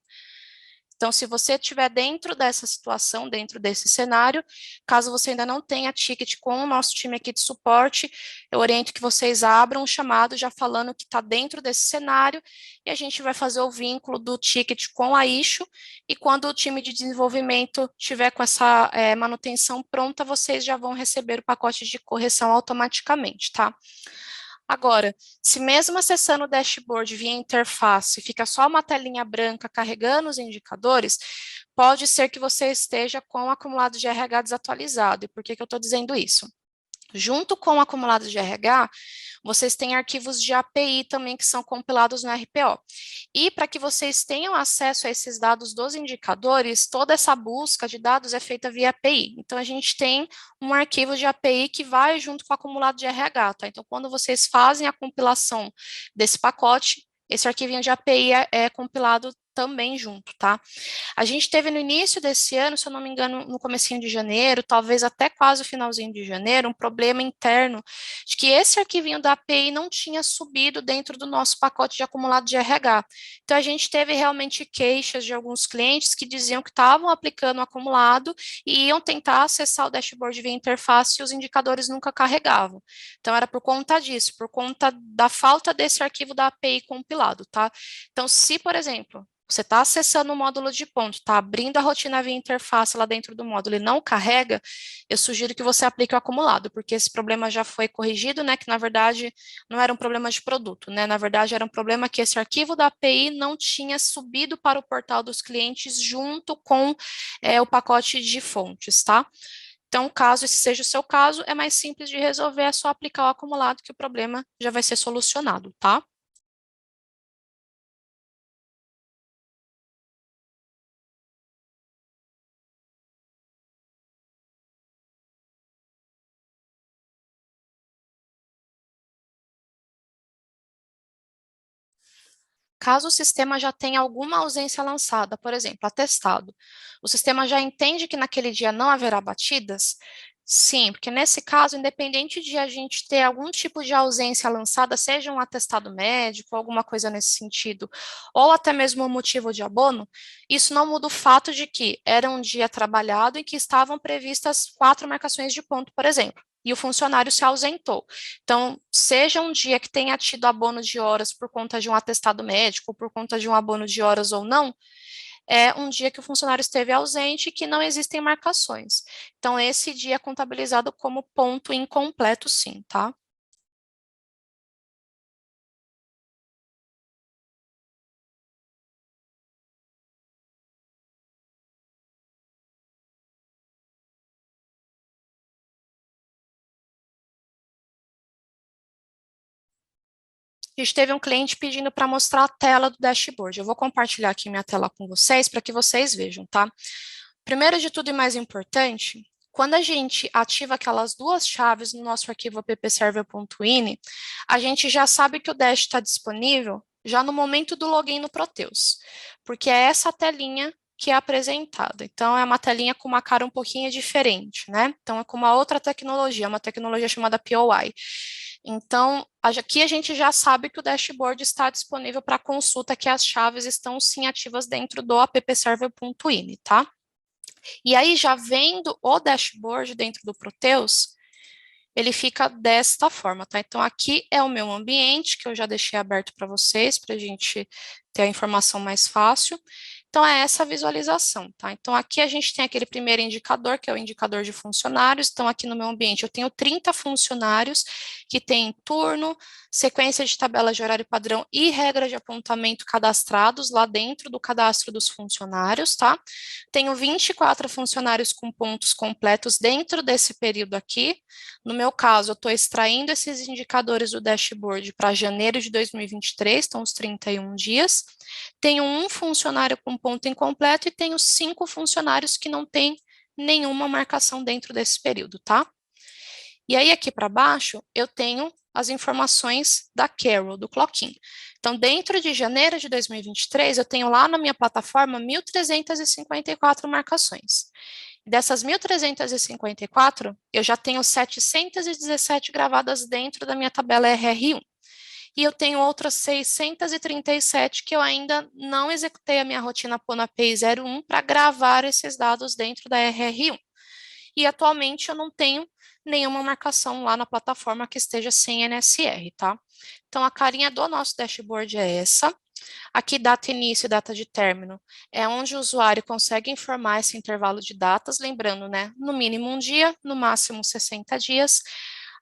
Então, se você estiver dentro dessa situação, dentro desse cenário, caso você ainda não tenha ticket com o nosso time aqui de suporte, eu oriento que vocês abram um chamado já falando que está dentro desse cenário e a gente vai fazer o vínculo do ticket com a issue e quando o time de desenvolvimento tiver com essa manutenção pronta, vocês já vão receber o pacote de correção automaticamente, tá? Agora, se mesmo acessando o dashboard via interface, fica só uma telinha branca carregando os indicadores, pode ser que você esteja com o acumulado de RH desatualizado. E por que que eu estou dizendo isso? Junto com o acumulado de RH, vocês têm arquivos de API também que são compilados no RPO. E para que vocês tenham acesso a esses dados dos indicadores, toda essa busca de dados é feita via API. Então, a gente tem um arquivo de API que vai junto com o acumulado de RH, tá? Então, quando vocês fazem a compilação desse pacote, esse arquivinho de API é compilado também junto, tá? A gente teve no início desse ano, se eu não me engano, no comecinho de janeiro, talvez até quase o finalzinho de janeiro, um problema interno de que esse arquivinho da API não tinha subido dentro do nosso pacote de acumulado de RH. Então, a gente teve realmente queixas de alguns clientes que diziam que estavam aplicando o acumulado e iam tentar acessar o dashboard via interface e os indicadores nunca carregavam. Então, era por conta disso, por conta da falta desse arquivo da API compilado, tá? Então, se, por exemplo, você está acessando o módulo de ponto, está abrindo a rotina via interface lá dentro do módulo e não carrega, eu sugiro que você aplique o acumulado, porque esse problema já foi corrigido, né? Que na verdade não era um problema de produto, né? Na verdade era um problema que esse arquivo da API não tinha subido para o portal dos clientes junto com o pacote de fontes, tá? Então, caso esse seja o seu caso, é mais simples de resolver, é só aplicar o acumulado que o problema já vai ser solucionado, tá? Caso o sistema já tenha alguma ausência lançada, por exemplo, atestado, o sistema já entende que naquele dia não haverá batidas? Sim, porque nesse caso, independente de a gente ter algum tipo de ausência lançada, seja um atestado médico, alguma coisa nesse sentido, ou até mesmo um motivo de abono, isso não muda o fato de que era um dia trabalhado em que estavam previstas 4 marcações de ponto, por exemplo, e o funcionário se ausentou. Então, seja um dia que tenha tido abono de horas por conta de um atestado médico, ou por conta de um abono de horas ou não, é um dia que o funcionário esteve ausente e que não existem marcações. Então, esse dia é contabilizado como ponto incompleto, sim, tá? A gente teve um cliente pedindo para mostrar a tela do dashboard. Eu vou compartilhar aqui minha tela com vocês para que vocês vejam, tá? Primeiro de tudo e mais importante, quando a gente ativa aquelas duas chaves no nosso arquivo appserver.ini, a gente já sabe que o Dash está disponível já no momento do login no Proteus, porque é essa telinha que é apresentada. Então, é uma telinha com uma cara um pouquinho diferente, né? Então, é com uma outra tecnologia, uma tecnologia chamada POI. Então, aqui a gente já sabe que o dashboard está disponível para consulta, que as chaves estão sim ativas dentro do appserver.ini, tá? E aí, já vendo o dashboard dentro do Proteus, ele fica desta forma, tá? Então, aqui é o meu ambiente, que eu já deixei aberto para vocês, para a gente ter a informação mais fácil. Então, é essa visualização, tá? Então, aqui a gente tem aquele primeiro indicador, que é o indicador de funcionários. Então, aqui no meu ambiente, eu tenho 30 funcionários que têm turno, sequência de tabela de horário padrão e regra de apontamento cadastrados lá dentro do cadastro dos funcionários, tá? Tenho 24 funcionários com pontos completos dentro desse período aqui. No meu caso, eu estou extraindo esses indicadores do dashboard para janeiro de 2023, então os 31 dias. Tenho um funcionário com ponto incompleto e tenho 5 funcionários que não têm nenhuma marcação dentro desse período, tá? E aí, aqui para baixo, eu tenho as informações da Carol, do Clockin. Então, dentro de janeiro de 2023, eu tenho lá na minha plataforma 1.354 marcações. Dessas 1.354, eu já tenho 717 gravadas dentro da minha tabela RR1. E eu tenho outras 637 que eu ainda não executei a minha rotina PONAPEI 01 para gravar esses dados dentro da RR1. E atualmente eu não tenho nenhuma marcação lá na plataforma que esteja sem NSR, tá? Então a carinha do nosso dashboard é essa. Aqui, data início e data de término é onde o usuário consegue informar esse intervalo de datas, lembrando, né, no mínimo um dia, no máximo 60 dias.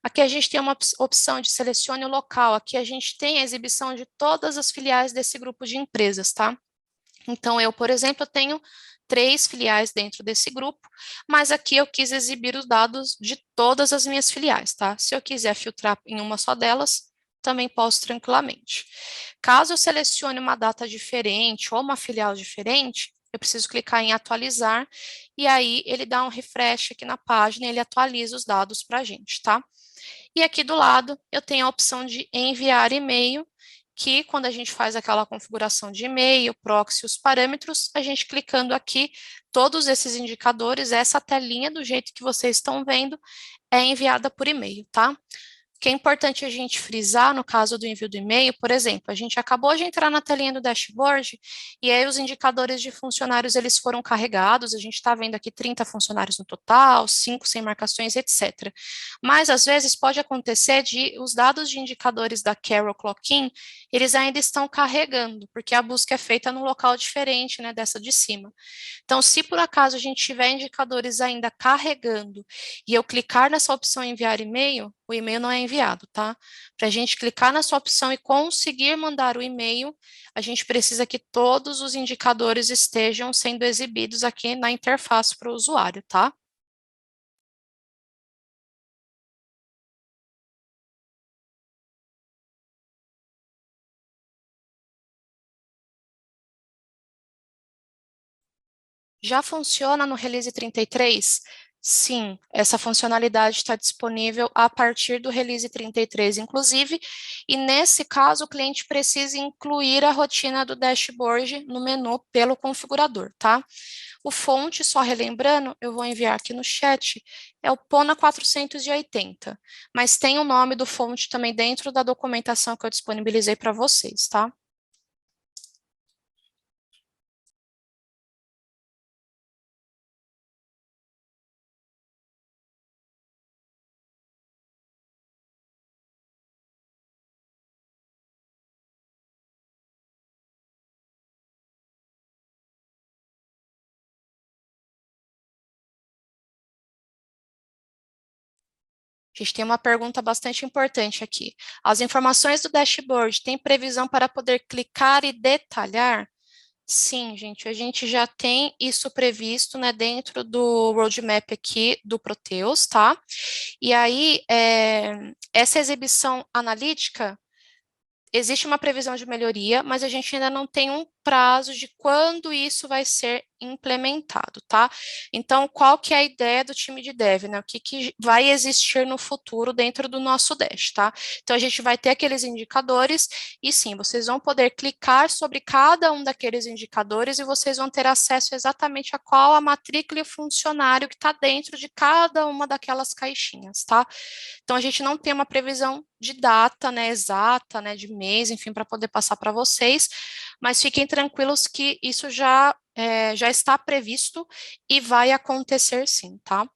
Aqui a gente tem uma opção de selecione o local, aqui a gente tem a exibição de todas as filiais desse grupo de empresas, tá? Então, eu, por exemplo, tenho 3 filiais dentro desse grupo, mas aqui eu quis exibir os dados de todas as minhas filiais, tá? Se eu quiser filtrar em uma só delas, também posso tranquilamente. Caso eu selecione uma data diferente ou uma filial diferente, eu preciso clicar em atualizar e aí ele dá um refresh aqui na página e ele atualiza os dados para a gente, tá? E aqui do lado eu tenho a opção de enviar e-mail que quando a gente faz aquela configuração de e-mail, proxy, os parâmetros, a gente clicando aqui, todos esses indicadores, essa telinha do jeito que vocês estão vendo, é enviada por e-mail, tá? Que é importante a gente frisar no caso do envio do e-mail, por exemplo, a gente acabou de entrar na telinha do dashboard e aí os indicadores de funcionários eles foram carregados, a gente está vendo aqui 30 funcionários no total, 5 sem marcações, etc. Mas às vezes pode acontecer de os dados de indicadores da Carol Clockin, eles ainda estão carregando, porque a busca é feita num local diferente, né, dessa de cima. Então, se por acaso a gente tiver indicadores ainda carregando e eu clicar nessa opção enviar e-mail, o e-mail não é enviado, tá? Para a gente clicar nessa opção e conseguir mandar o e-mail, a gente precisa que todos os indicadores estejam sendo exibidos aqui na interface para o usuário, tá? Já funciona no release 33? Sim, essa funcionalidade está disponível a partir do release 33, inclusive, e nesse caso o cliente precisa incluir a rotina do dashboard no menu pelo configurador, tá? O fonte, só relembrando, eu vou enviar aqui no chat, é o Pona 480, mas tem o nome do fonte também dentro da documentação que eu disponibilizei para vocês, tá? A gente tem uma pergunta bastante importante aqui. As informações do dashboard têm previsão para poder clicar e detalhar? Sim, gente, a gente já tem isso previsto, né, dentro do roadmap aqui do Proteus, tá? E aí, essa exibição analítica, existe uma previsão de melhoria, mas a gente ainda não tem um prazo de quando isso vai ser implementado, tá? Então, qual que é a ideia do time de dev, né? O que, que vai existir no futuro dentro do nosso Dash, tá? Então, a gente vai ter aqueles indicadores e sim, vocês vão poder clicar sobre cada um daqueles indicadores e vocês vão ter acesso exatamente a qual a matrícula e o funcionário que está dentro de cada uma daquelas caixinhas, tá? Então, a gente não tem uma previsão de data, né, exata, né, de mês, enfim, para poder passar para vocês, mas fiquem tranquilos que isso já está previsto e vai acontecer sim, tá?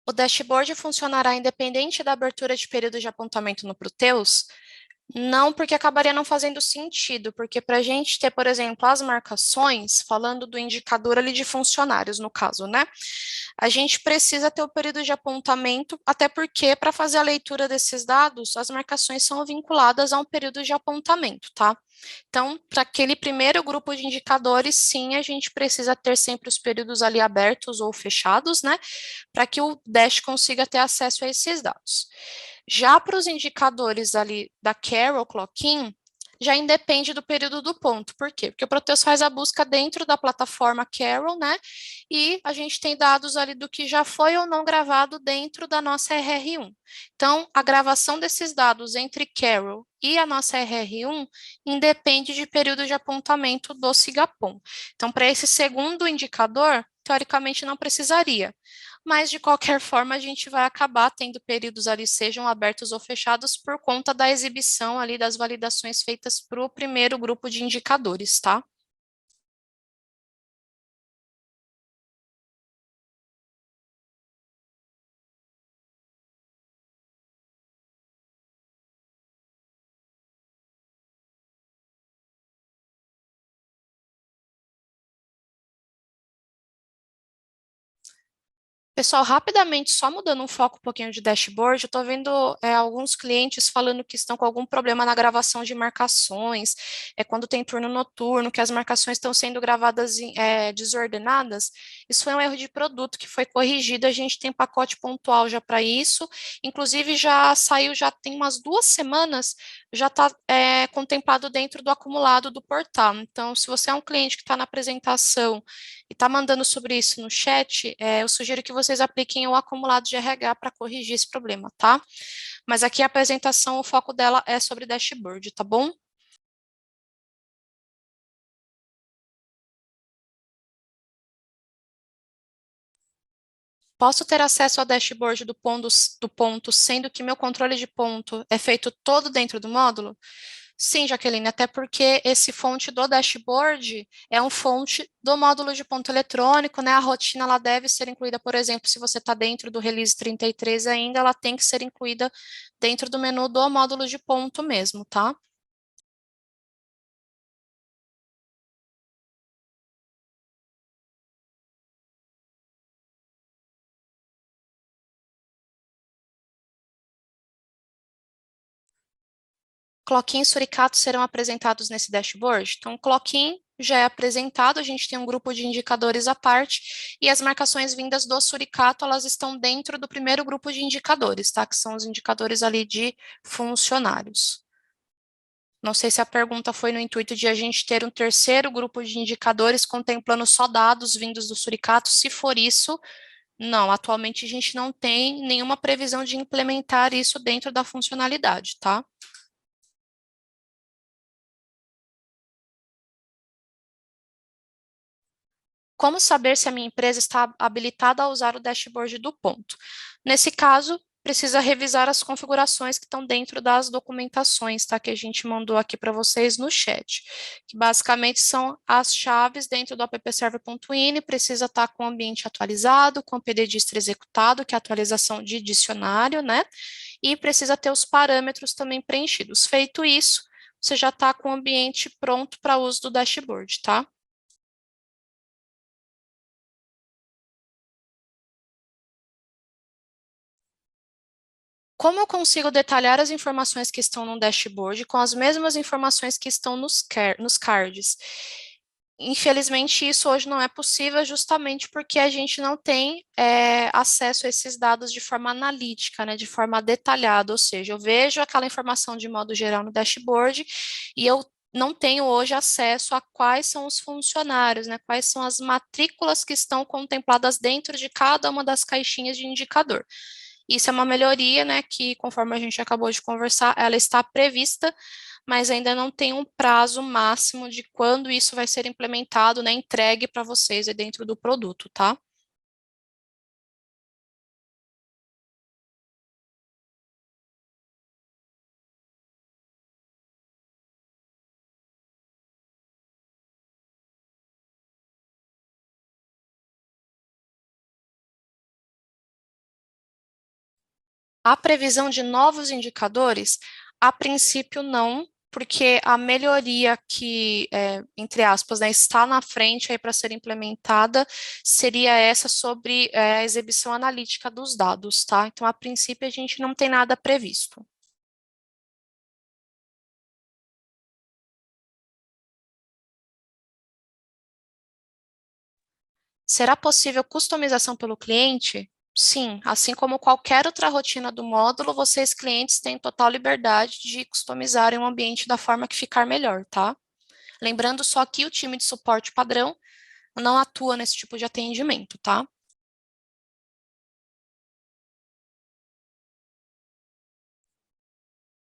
O dashboard funcionará independente da abertura de período de apontamento no Proteus? Não, porque acabaria não fazendo sentido, porque para a gente ter, por exemplo, as marcações, falando do indicador ali de funcionários, no caso, né? A gente precisa ter o período de apontamento, até porque para fazer a leitura desses dados, as marcações são vinculadas a um período de apontamento, tá? Então, para aquele primeiro grupo de indicadores, sim, a gente precisa ter sempre os períodos ali abertos ou fechados, né? Para que o Dash consiga ter acesso a esses dados. Já para os indicadores ali da Carol Clockin, já independe do período do ponto. Por quê? Porque o Proteus faz a busca dentro da plataforma Carol, né? E a gente tem dados ali do que já foi ou não gravado dentro da nossa RR1. Então, a gravação desses dados entre Carol e a nossa RR1 independe de período de apontamento do SIGAPOM. Então, para esse segundo indicador, teoricamente não precisaria. Mas, de qualquer forma, a gente vai acabar tendo períodos ali, sejam abertos ou fechados, por conta da exibição ali das validações feitas para o primeiro grupo de indicadores, tá? Pessoal, rapidamente, só mudando um foco um pouquinho de dashboard, eu estou vendo alguns clientes falando que estão com algum problema na gravação de marcações, quando tem turno noturno, que as marcações estão sendo gravadas desordenadas. Isso foi um erro de produto que foi corrigido, a gente tem pacote pontual já para isso, inclusive já saiu, já tem umas 2 semanas, já está contemplado dentro do acumulado do portal. Então, se você é um cliente que está na apresentação e está mandando sobre isso no chat, eu sugiro que vocês apliquem o acumulado de RH para corrigir esse problema, tá? Mas aqui a apresentação, o foco dela é sobre dashboard, tá bom? Posso ter acesso ao dashboard do ponto, sendo que meu controle de ponto é feito todo dentro do módulo? Sim, Jaqueline, até porque esse fonte do dashboard é um fonte do módulo de ponto eletrônico, né? A rotina ela deve ser incluída, por exemplo, se você está dentro do release 33 ainda, ela tem que ser incluída dentro do menu do módulo de ponto mesmo, tá? Clock-in e suricato serão apresentados nesse dashboard. Então, o clock-in já é apresentado, a gente tem um grupo de indicadores à parte, e as marcações vindas do suricato, elas estão dentro do primeiro grupo de indicadores, tá? Que são os indicadores ali de funcionários. Não sei se a pergunta foi no intuito de a gente ter um terceiro grupo de indicadores contemplando só dados vindos do suricato. Se for isso, não, atualmente a gente não tem nenhuma previsão de implementar isso dentro da funcionalidade, tá? Como saber se a minha empresa está habilitada a usar o dashboard do ponto? Nesse caso, precisa revisar as configurações que estão dentro das documentações, tá? Que a gente mandou aqui para vocês no chat, que basicamente são as chaves dentro do appserver.ini, precisa estar com o ambiente atualizado, com o pddistro executado, que é a atualização de dicionário, né? E precisa ter os parâmetros também preenchidos. Feito isso, você já está com o ambiente pronto para uso do dashboard, tá? Como eu consigo detalhar as informações que estão no dashboard com as mesmas informações que estão nos cards? Infelizmente, isso hoje não é possível, justamente porque a gente não tem acesso a esses dados de forma analítica, né, de forma detalhada. Ou seja, eu vejo aquela informação de modo geral no dashboard e eu não tenho hoje acesso a quais são os funcionários, né, quais são as matrículas que estão contempladas dentro de cada uma das caixinhas de indicador. Isso é uma melhoria, né, que conforme a gente acabou de conversar, ela está prevista, mas ainda não tem um prazo máximo de quando isso vai ser implementado, né, entregue para vocês aí dentro do produto, tá? A previsão de novos indicadores, a princípio não, porque a melhoria que, entre aspas, né, está na frente aí para ser implementada seria essa sobre a exibição analítica dos dados, tá? Então, a princípio, a gente não tem nada previsto. Será possível customização pelo cliente? Sim, assim como qualquer outra rotina do módulo, vocês clientes têm total liberdade de customizarem o ambiente da forma que ficar melhor, tá? Lembrando só que o time de suporte padrão não atua nesse tipo de atendimento, tá?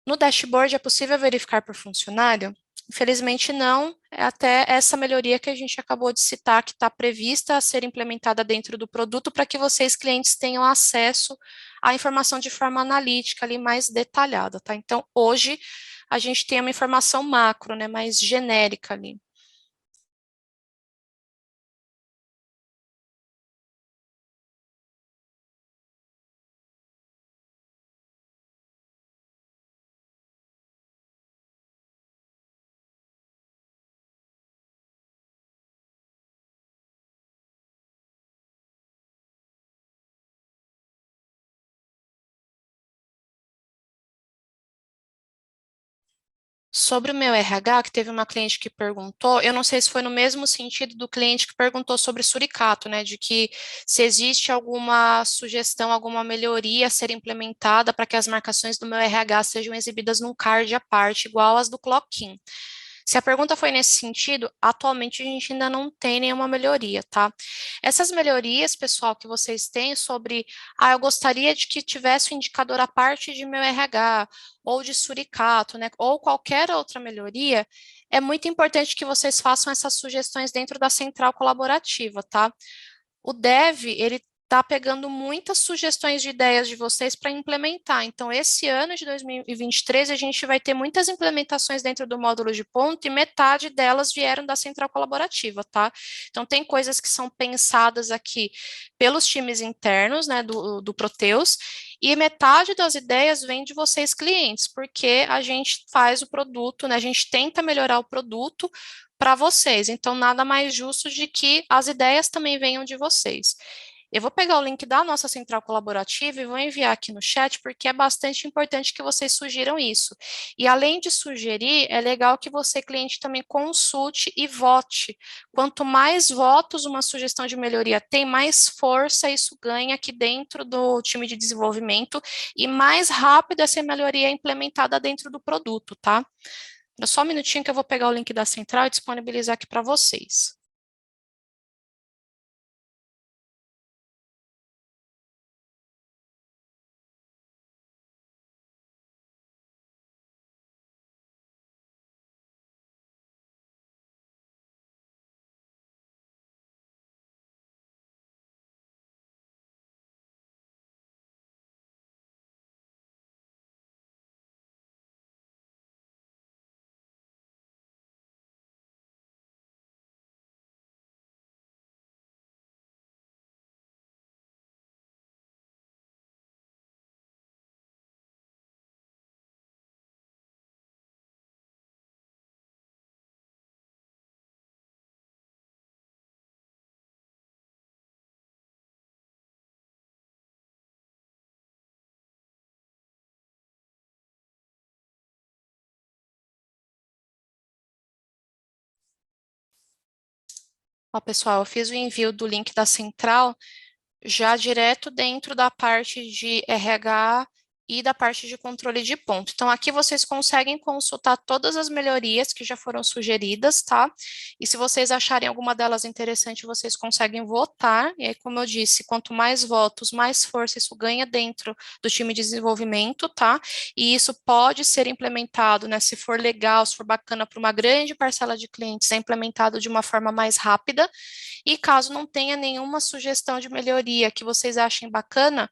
No dashboard é possível verificar por funcionário? Infelizmente não, é até essa melhoria que a gente acabou de citar, que está prevista a ser implementada dentro do produto para que vocês, clientes, tenham acesso à informação de forma analítica ali mais detalhada, tá? Então, hoje a gente tem uma informação macro, né, mais genérica ali. Sobre o meu RH, que teve uma cliente que perguntou, eu não sei se foi no mesmo sentido do cliente que perguntou sobre suricato, né? De que se existe alguma sugestão, alguma melhoria a ser implementada para que as marcações do meu RH sejam exibidas num card à parte, igual as do Clockin. Se a pergunta foi nesse sentido, atualmente a gente ainda não tem nenhuma melhoria, tá? Essas melhorias, pessoal, que vocês têm sobre, eu gostaria de que tivesse o indicador à parte de meu RH, ou de suricato, né, ou qualquer outra melhoria, é muito importante que vocês façam essas sugestões dentro da central colaborativa, tá? O Dev, ele está pegando muitas sugestões de ideias de vocês para implementar. Então, esse ano de 2023, a gente vai ter muitas implementações dentro do módulo de ponto e metade delas vieram da central colaborativa, tá? Então, tem coisas que são pensadas aqui pelos times internos, né, do Proteus, e metade das ideias vem de vocês, clientes, porque a gente faz o produto, né, a gente tenta melhorar o produto para vocês. Então, nada mais justo de que as ideias também venham de vocês. Eu vou pegar o link da nossa central colaborativa e vou enviar aqui no chat, porque é bastante importante que vocês sugiram isso. E além de sugerir, é legal que você, cliente, também consulte e vote. Quanto mais votos uma sugestão de melhoria tem, mais força isso ganha aqui dentro do time de desenvolvimento e mais rápido essa melhoria é implementada dentro do produto, tá? Só um minutinho que eu vou pegar o link da central e disponibilizar aqui para vocês. Ó, pessoal, eu fiz o envio do link da central já direto dentro da parte de RH e da parte de controle de ponto. Então, aqui vocês conseguem consultar todas as melhorias que já foram sugeridas, tá? E se vocês acharem alguma delas interessante, vocês conseguem votar. E aí, como eu disse, quanto mais votos, mais força isso ganha dentro do time de desenvolvimento, tá? E isso pode ser implementado, né? Se for legal, se for bacana para uma grande parcela de clientes, é implementado de uma forma mais rápida. E caso não tenha nenhuma sugestão de melhoria que vocês achem bacana,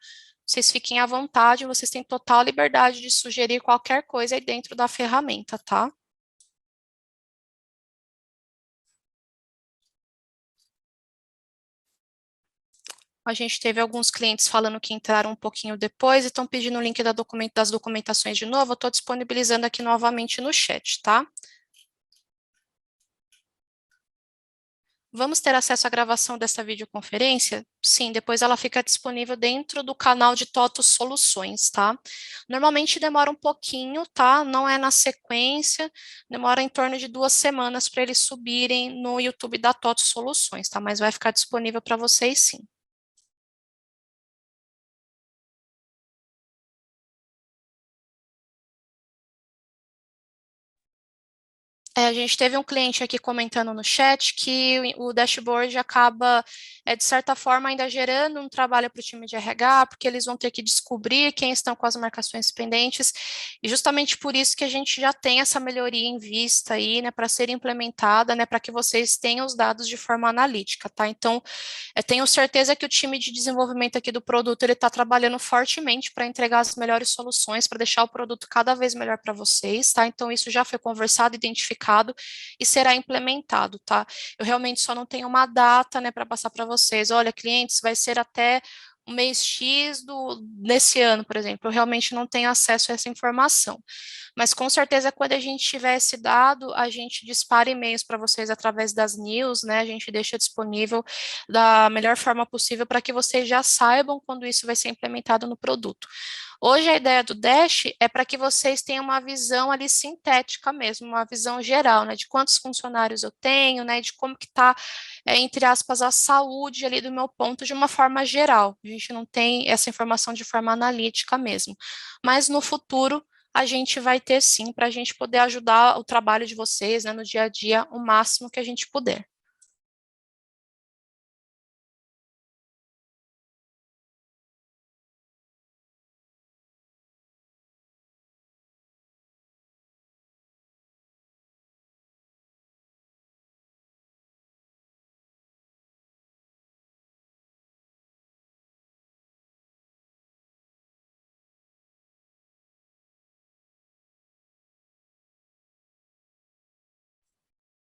vocês fiquem à vontade, vocês têm total liberdade de sugerir qualquer coisa aí dentro da ferramenta, tá? A gente teve alguns clientes falando que entraram um pouquinho depois e estão pedindo o link das documentações de novo. Eu estou disponibilizando aqui novamente no chat, tá? Vamos ter acesso à gravação dessa videoconferência? Sim, depois ela fica disponível dentro do canal de TOTOS Soluções, tá? Normalmente demora um pouquinho, tá? Não é na sequência, demora em torno de 2 semanas para eles subirem no YouTube da TOTOS Soluções, tá? Mas vai ficar disponível para vocês sim. A gente teve um cliente aqui comentando no chat que o dashboard acaba, de certa forma, ainda gerando um trabalho para o time de RH, porque eles vão ter que descobrir quem estão com as marcações pendentes, e justamente por isso que a gente já tem essa melhoria em vista aí, né, para ser implementada, né, para que vocês tenham os dados de forma analítica, tá? Então, eu tenho certeza que o time de desenvolvimento aqui do produto, ele está trabalhando fortemente para entregar as melhores soluções, para deixar o produto cada vez melhor para vocês, tá? Então, isso já foi conversado, identificado e será implementado, tá? Eu realmente só não tenho uma data, né, para passar para vocês. Olha, clientes, vai ser até o mês X nesse ano, por exemplo. Eu realmente não tenho acesso a essa informação. Mas com certeza, quando a gente tiver esse dado, a gente dispara e-mails para vocês através das news, né? A gente deixa disponível da melhor forma possível para que vocês já saibam quando isso vai ser implementado no produto. Hoje a ideia do Dash é para que vocês tenham uma visão ali sintética mesmo, uma visão geral, né, de quantos funcionários eu tenho, né, de como que está, entre aspas, a saúde ali do meu ponto de uma forma geral. A gente não tem essa informação de forma analítica mesmo. Mas no futuro a gente vai ter sim, para a gente poder ajudar o trabalho de vocês, né, no dia a dia, o máximo que a gente puder.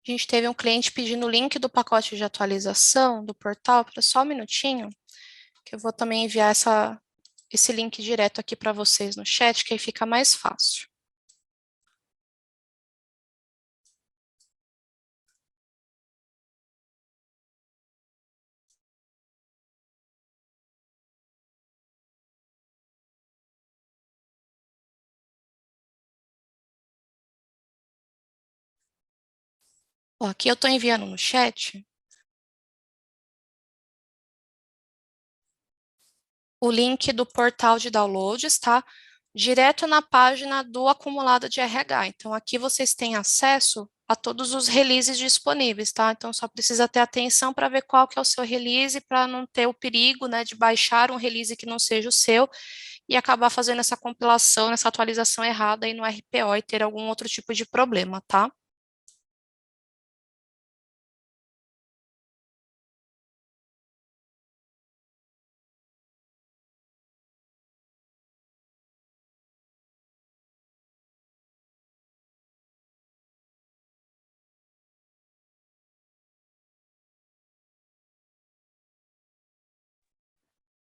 A gente teve um cliente pedindo o link do pacote de atualização do portal, para só um minutinho, que eu vou também enviar esse link direto aqui para vocês no chat, que aí fica mais fácil. Ó, aqui eu estou enviando no chat o link do portal de downloads, tá? Direto na página do acumulado de RH. Então, aqui vocês têm acesso a todos os releases disponíveis, tá? Então, só precisa ter atenção para ver qual que é o seu release, para não ter o perigo, né, de baixar um release que não seja o seu e acabar fazendo essa compilação, essa atualização errada aí no RPO e ter algum outro tipo de problema, tá?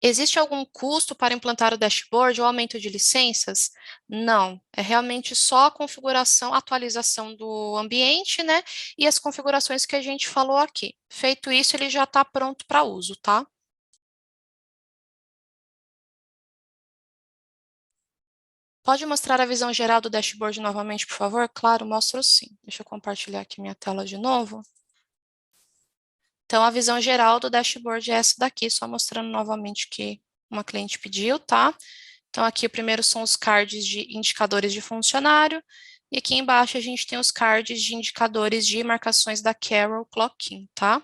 Existe algum custo para implantar o dashboard ou aumento de licenças? Não, é realmente só a configuração, atualização do ambiente, né? E as configurações que a gente falou aqui. Feito isso, ele já está pronto para uso, tá? Pode mostrar a visão geral do dashboard novamente, por favor? Claro, mostro sim. Deixa eu compartilhar aqui minha tela de novo. Então, a visão geral do dashboard é essa daqui, só mostrando novamente que uma cliente pediu, tá? Então, aqui o primeiro são os cards de indicadores de funcionário, e aqui embaixo a gente tem os cards de indicadores de marcações da Carol Clocking, tá?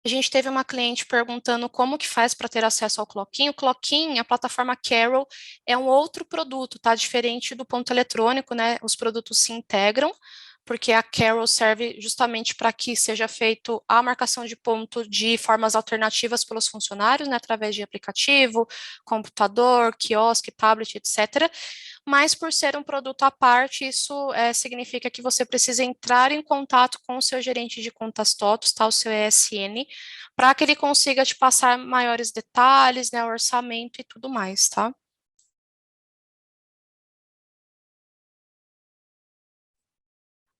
A gente teve uma cliente perguntando como que faz para ter acesso ao Clockin. O Clockin, a plataforma Carol, é um outro produto, tá? Diferente do ponto eletrônico, né? Os produtos se integram, porque a Carol serve justamente para que seja feito a marcação de ponto de formas alternativas pelos funcionários, né? Através de aplicativo, computador, quiosque, tablet, etc. Mas por ser um produto à parte, isso significa que você precisa entrar em contato com o seu gerente de contas TOTOS, tá? O seu ESN, para que ele consiga te passar maiores detalhes, né, orçamento e tudo mais, tá?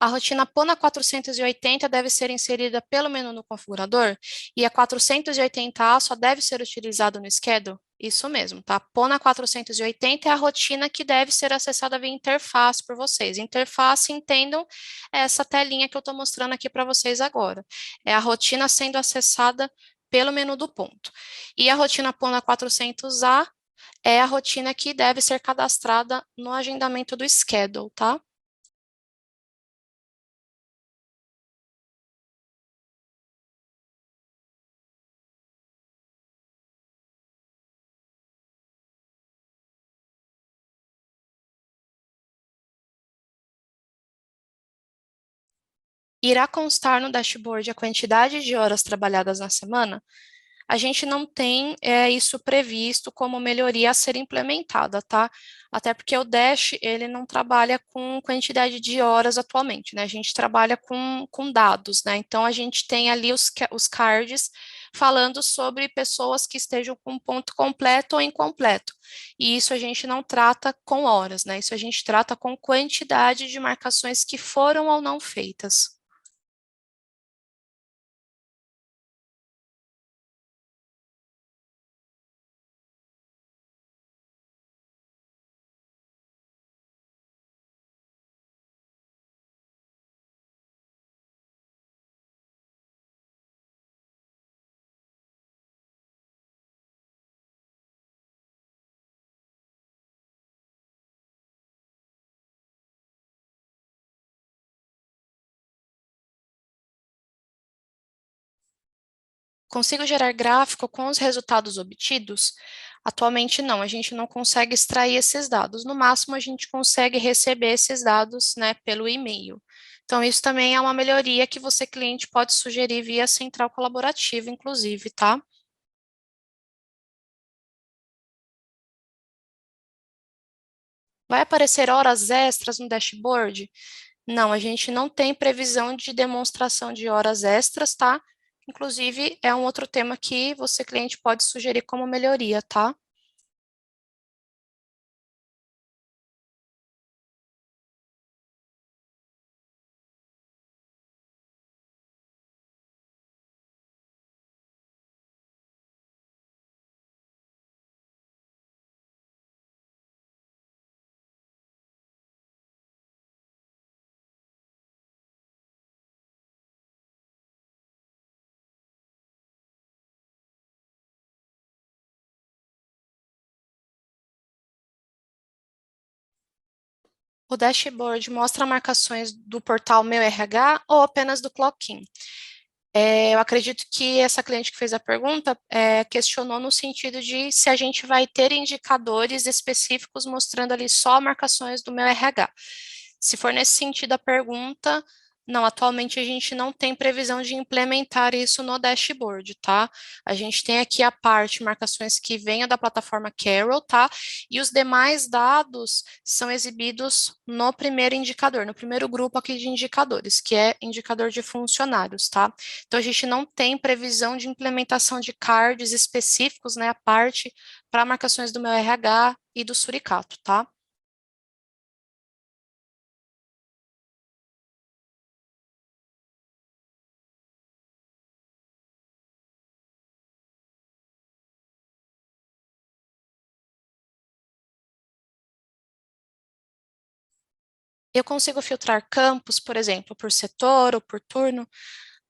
A rotina PONA 480 deve ser inserida pelo menu no configurador e a 480A só deve ser utilizada no schedule? Isso mesmo, tá? PONA 480 é a rotina que deve ser acessada via interface por vocês. Interface, entendam essa telinha que eu estou mostrando aqui para vocês agora. É a rotina sendo acessada pelo menu do ponto. E a rotina PONA 400A é a rotina que deve ser cadastrada no agendamento do schedule, tá? Irá constar no dashboard a quantidade de horas trabalhadas na semana? A gente não tem isso previsto como melhoria a ser implementada, tá? Até porque o Dash, ele não trabalha com quantidade de horas atualmente, né? A gente trabalha com dados, né? Então, a gente tem ali os cards falando sobre pessoas que estejam com ponto completo ou incompleto. E isso a gente não trata com horas, né? Isso a gente trata com quantidade de marcações que foram ou não feitas. Consigo gerar gráfico com os resultados obtidos? Atualmente não, a gente não consegue extrair esses dados. No máximo, a gente consegue receber esses dados, né, pelo e-mail. Então, isso também é uma melhoria que você, cliente, pode sugerir via central colaborativa, inclusive, tá? Vai aparecer horas extras no dashboard? Não, a gente não tem previsão de demonstração de horas extras, tá? Inclusive, é um outro tema que você, cliente, pode sugerir como melhoria, tá? O dashboard mostra marcações do portal Meu RH ou apenas do Clockin? Eu acredito que essa cliente que fez a pergunta questionou no sentido de se a gente vai ter indicadores específicos mostrando ali só marcações do meu RH. Se for nesse sentido a pergunta, não, atualmente a gente não tem previsão de implementar isso no dashboard, tá? A gente tem aqui a parte marcações que venham da plataforma Carol, tá? E os demais dados são exibidos no primeiro indicador, no primeiro grupo aqui de indicadores, que é indicador de funcionários, tá? Então, a gente não tem previsão de implementação de cards específicos, né, a parte para marcações do meu RH e do Suricato, tá? Eu consigo filtrar campos, por exemplo, por setor ou por turno?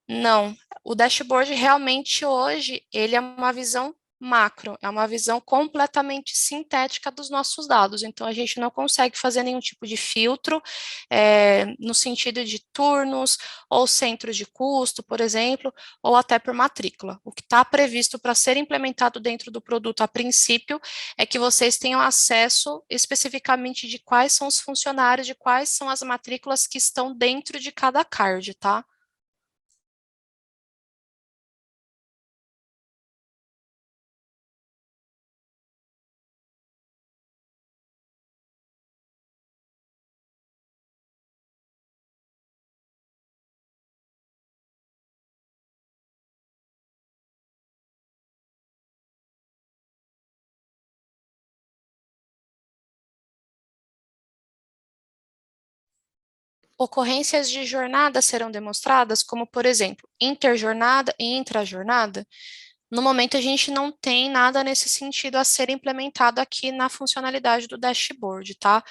Não, o dashboard realmente hoje, ele é uma visão macro, é uma visão completamente sintética dos nossos dados, então a gente não consegue fazer nenhum tipo de filtro no sentido de turnos ou centros de custo, por exemplo, ou até por matrícula. O que está previsto para ser implementado dentro do produto a princípio é que vocês tenham acesso especificamente de quais são os funcionários, de quais são as matrículas que estão dentro de cada card, tá? Ocorrências de jornada serão demonstradas, como, por exemplo, interjornada e intrajornada? No momento, a gente não tem nada nesse sentido a ser implementado aqui na funcionalidade do dashboard, tá?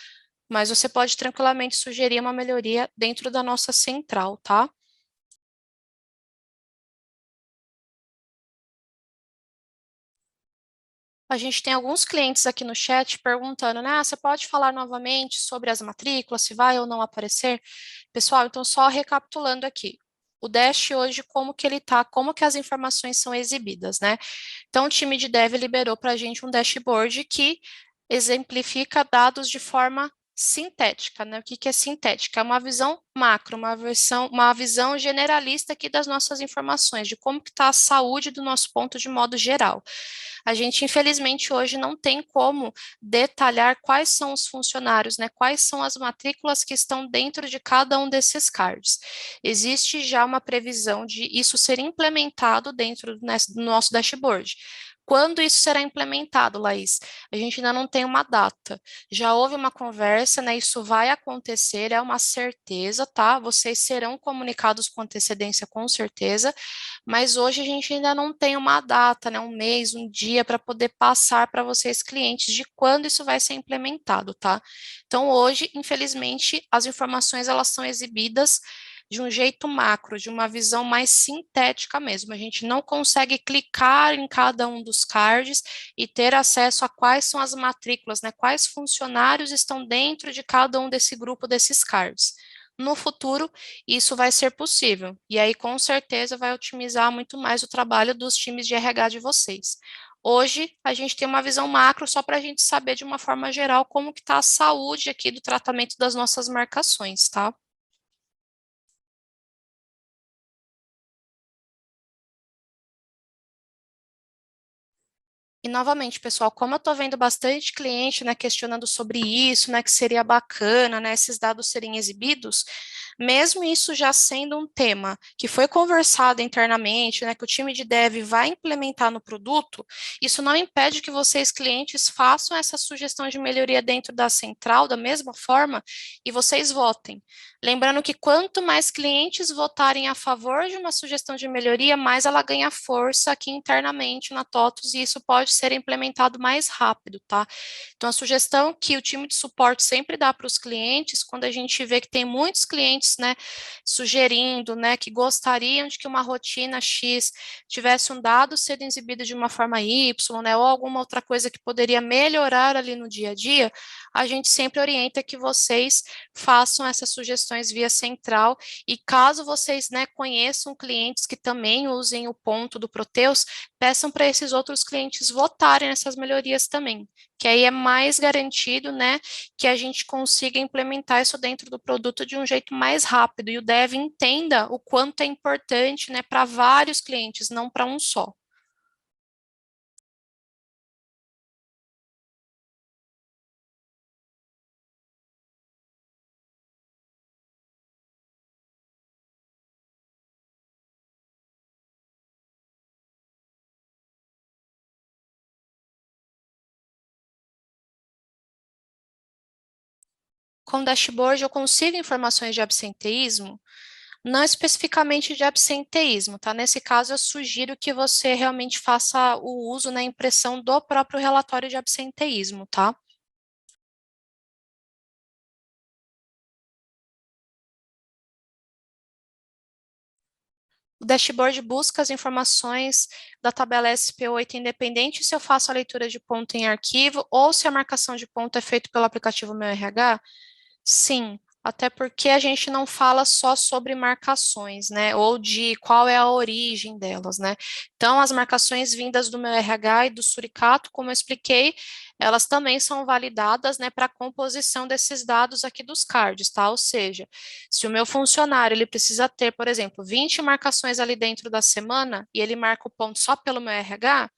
Mas você pode tranquilamente sugerir uma melhoria dentro da nossa central, tá? A gente tem alguns clientes aqui no chat perguntando, né? Você pode falar novamente sobre as matrículas, se vai ou não aparecer? Pessoal, então só recapitulando aqui. O Dash hoje, como que ele tá, como que as informações são exibidas, né? Então, o time de dev liberou para a gente um dashboard que exemplifica dados de forma Sintética, né? O que que é sintética? É uma visão macro, uma visão generalista aqui das nossas informações, de como que está a saúde do nosso ponto de modo geral. A gente, infelizmente, hoje não tem como detalhar quais são os funcionários, né? Quais são as matrículas que estão dentro de cada um desses cards. Existe já uma previsão de isso ser implementado dentro do nosso dashboard. Quando isso será implementado, Laís? A gente ainda não tem uma data. Já houve uma conversa, né? Isso vai acontecer, é uma certeza, tá? Vocês serão comunicados com antecedência, com certeza, mas hoje a gente ainda não tem uma data, né? Um mês, um dia para poder passar para vocês, clientes, de quando isso vai ser implementado, tá? Então, hoje, infelizmente, as informações elas são exibidas de um jeito macro, de uma visão mais sintética mesmo. A gente não consegue clicar em cada um dos cards e ter acesso a quais são as matrículas, né? Quais funcionários estão dentro de cada um desse grupo desses cards. No futuro, isso vai ser possível, e aí com certeza vai otimizar muito mais o trabalho dos times de RH de vocês. Hoje, a gente tem uma visão macro só para a gente saber de uma forma geral como que está a saúde aqui do tratamento das nossas marcações, tá? E novamente, pessoal, como eu estou vendo bastante cliente, né, questionando sobre isso, né, que seria bacana, né, esses dados serem exibidos, mesmo isso já sendo um tema que foi conversado internamente, né, que o time de dev vai implementar no produto, isso não impede que vocês, clientes, façam essa sugestão de melhoria dentro da central da mesma forma e vocês votem. Lembrando que quanto mais clientes votarem a favor de uma sugestão de melhoria, mais ela ganha força aqui internamente na TOTUS e isso pode ser implementado mais rápido, tá? Então, a sugestão que o time de suporte sempre dá para os clientes, quando a gente vê que tem muitos clientes, né, sugerindo, né, que gostariam de que uma rotina X tivesse um dado sendo exibido de uma forma Y, né, ou alguma outra coisa que poderia melhorar ali no dia a dia, a gente sempre orienta que vocês façam essas sugestões via central e caso vocês, né, conheçam clientes que também usem o ponto do Proteus, peçam para esses outros clientes votarem nessas melhorias também, que aí é mais garantido, né, que a gente consiga implementar isso dentro do produto de um jeito mais rápido e o dev entenda o quanto é importante, né, para vários clientes, não para um só. Com o dashboard, eu consigo informações de absenteísmo, não especificamente de absenteísmo, tá? Nesse caso, eu sugiro que você realmente faça o uso na impressão do próprio relatório de absenteísmo, tá? O dashboard busca as informações da tabela SP8 independente se eu faço a leitura de ponto em arquivo ou se a marcação de ponto é feita pelo aplicativo Meu RH. Sim, até porque a gente não fala só sobre marcações, né? Ou de qual é a origem delas, né? Então, as marcações vindas do meu RH e do Suricato, como eu expliquei, elas também são validadas, né, para a composição desses dados aqui dos cards, tá? Ou seja, se o meu funcionário ele precisa ter, por exemplo, 20 marcações ali dentro da semana e ele marca o ponto só pelo meu RH,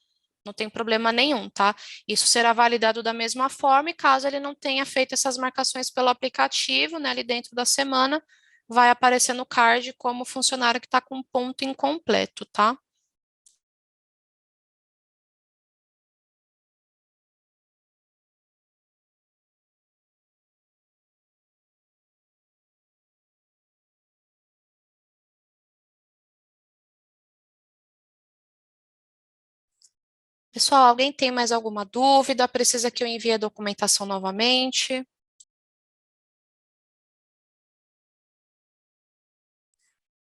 não tem problema nenhum, tá? Isso será validado da mesma forma e caso ele não tenha feito essas marcações pelo aplicativo, né, ali dentro da semana, vai aparecer no card como funcionário que está com ponto incompleto, tá? Pessoal, alguém tem mais alguma dúvida? Precisa que eu envie a documentação novamente?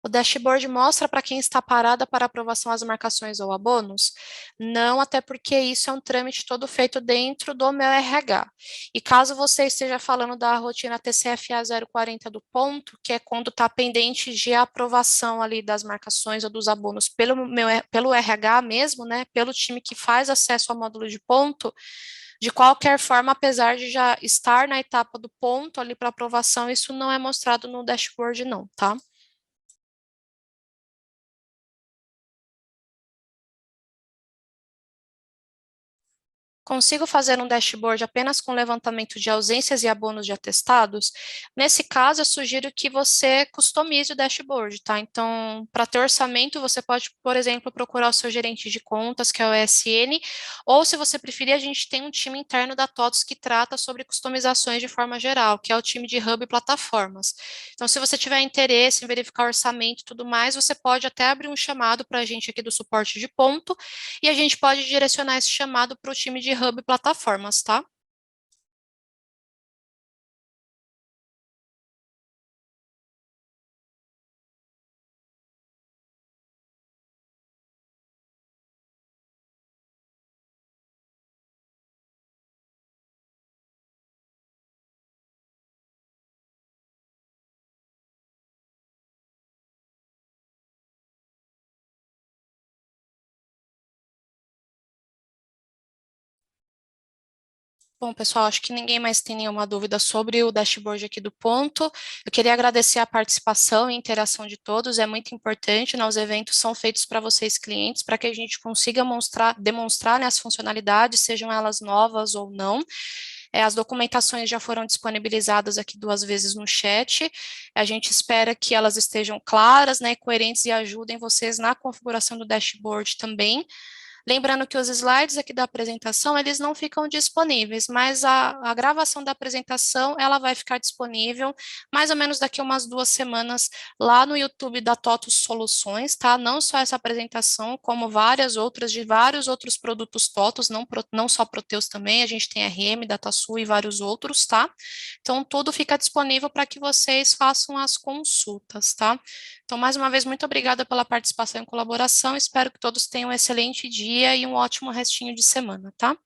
O dashboard mostra para quem está parada para aprovação as marcações ou abonos? Não, até porque isso é um trâmite todo feito dentro do meu RH. E caso você esteja falando da rotina TCFA 040 do ponto, que é quando está pendente de aprovação ali das marcações ou dos abonos pelo RH mesmo, né, pelo time que faz acesso ao módulo de ponto, De qualquer forma, apesar de já estar na etapa do ponto ali para aprovação, isso não é mostrado no dashboard não, tá? Consigo fazer um dashboard apenas com levantamento de ausências e abonos de atestados? Nesse caso, eu sugiro que você customize o dashboard, tá? Então, para ter orçamento, você pode, por exemplo, procurar o seu gerente de contas, que é o ESN, ou se você preferir, a gente tem um time interno da TOTS que trata sobre customizações de forma geral, que é o time de Hub e plataformas. Então, se você tiver interesse em verificar orçamento e tudo mais, você pode até abrir um chamado para a gente aqui do suporte de ponto, e a gente pode direcionar esse chamado para o time de Hub Plataformas, tá? Bom, pessoal, acho que ninguém mais tem nenhuma dúvida sobre o dashboard aqui do ponto. Eu queria agradecer a participação e interação de todos, é muito importante, né? Os eventos são feitos para vocês, clientes, para que a gente consiga demonstrar, né, as funcionalidades, sejam elas novas ou não. As documentações já foram disponibilizadas aqui 2 vezes no chat. A gente espera que elas estejam claras, né, coerentes e ajudem vocês na configuração do dashboard também. Lembrando que os slides aqui da apresentação, eles não ficam disponíveis, mas a gravação da apresentação, ela vai ficar disponível mais ou menos daqui a umas 2 semanas lá no YouTube da TOTUS Soluções, tá? Não só essa apresentação, como várias outras de vários outros produtos TOTUS, não só Proteus também, a gente tem RM, DataSul e vários outros, tá? Então, tudo fica disponível para que vocês façam as consultas, tá? Então, mais uma vez, muito obrigada pela participação e colaboração. Espero que todos tenham um excelente dia e um ótimo restinho de semana, tá?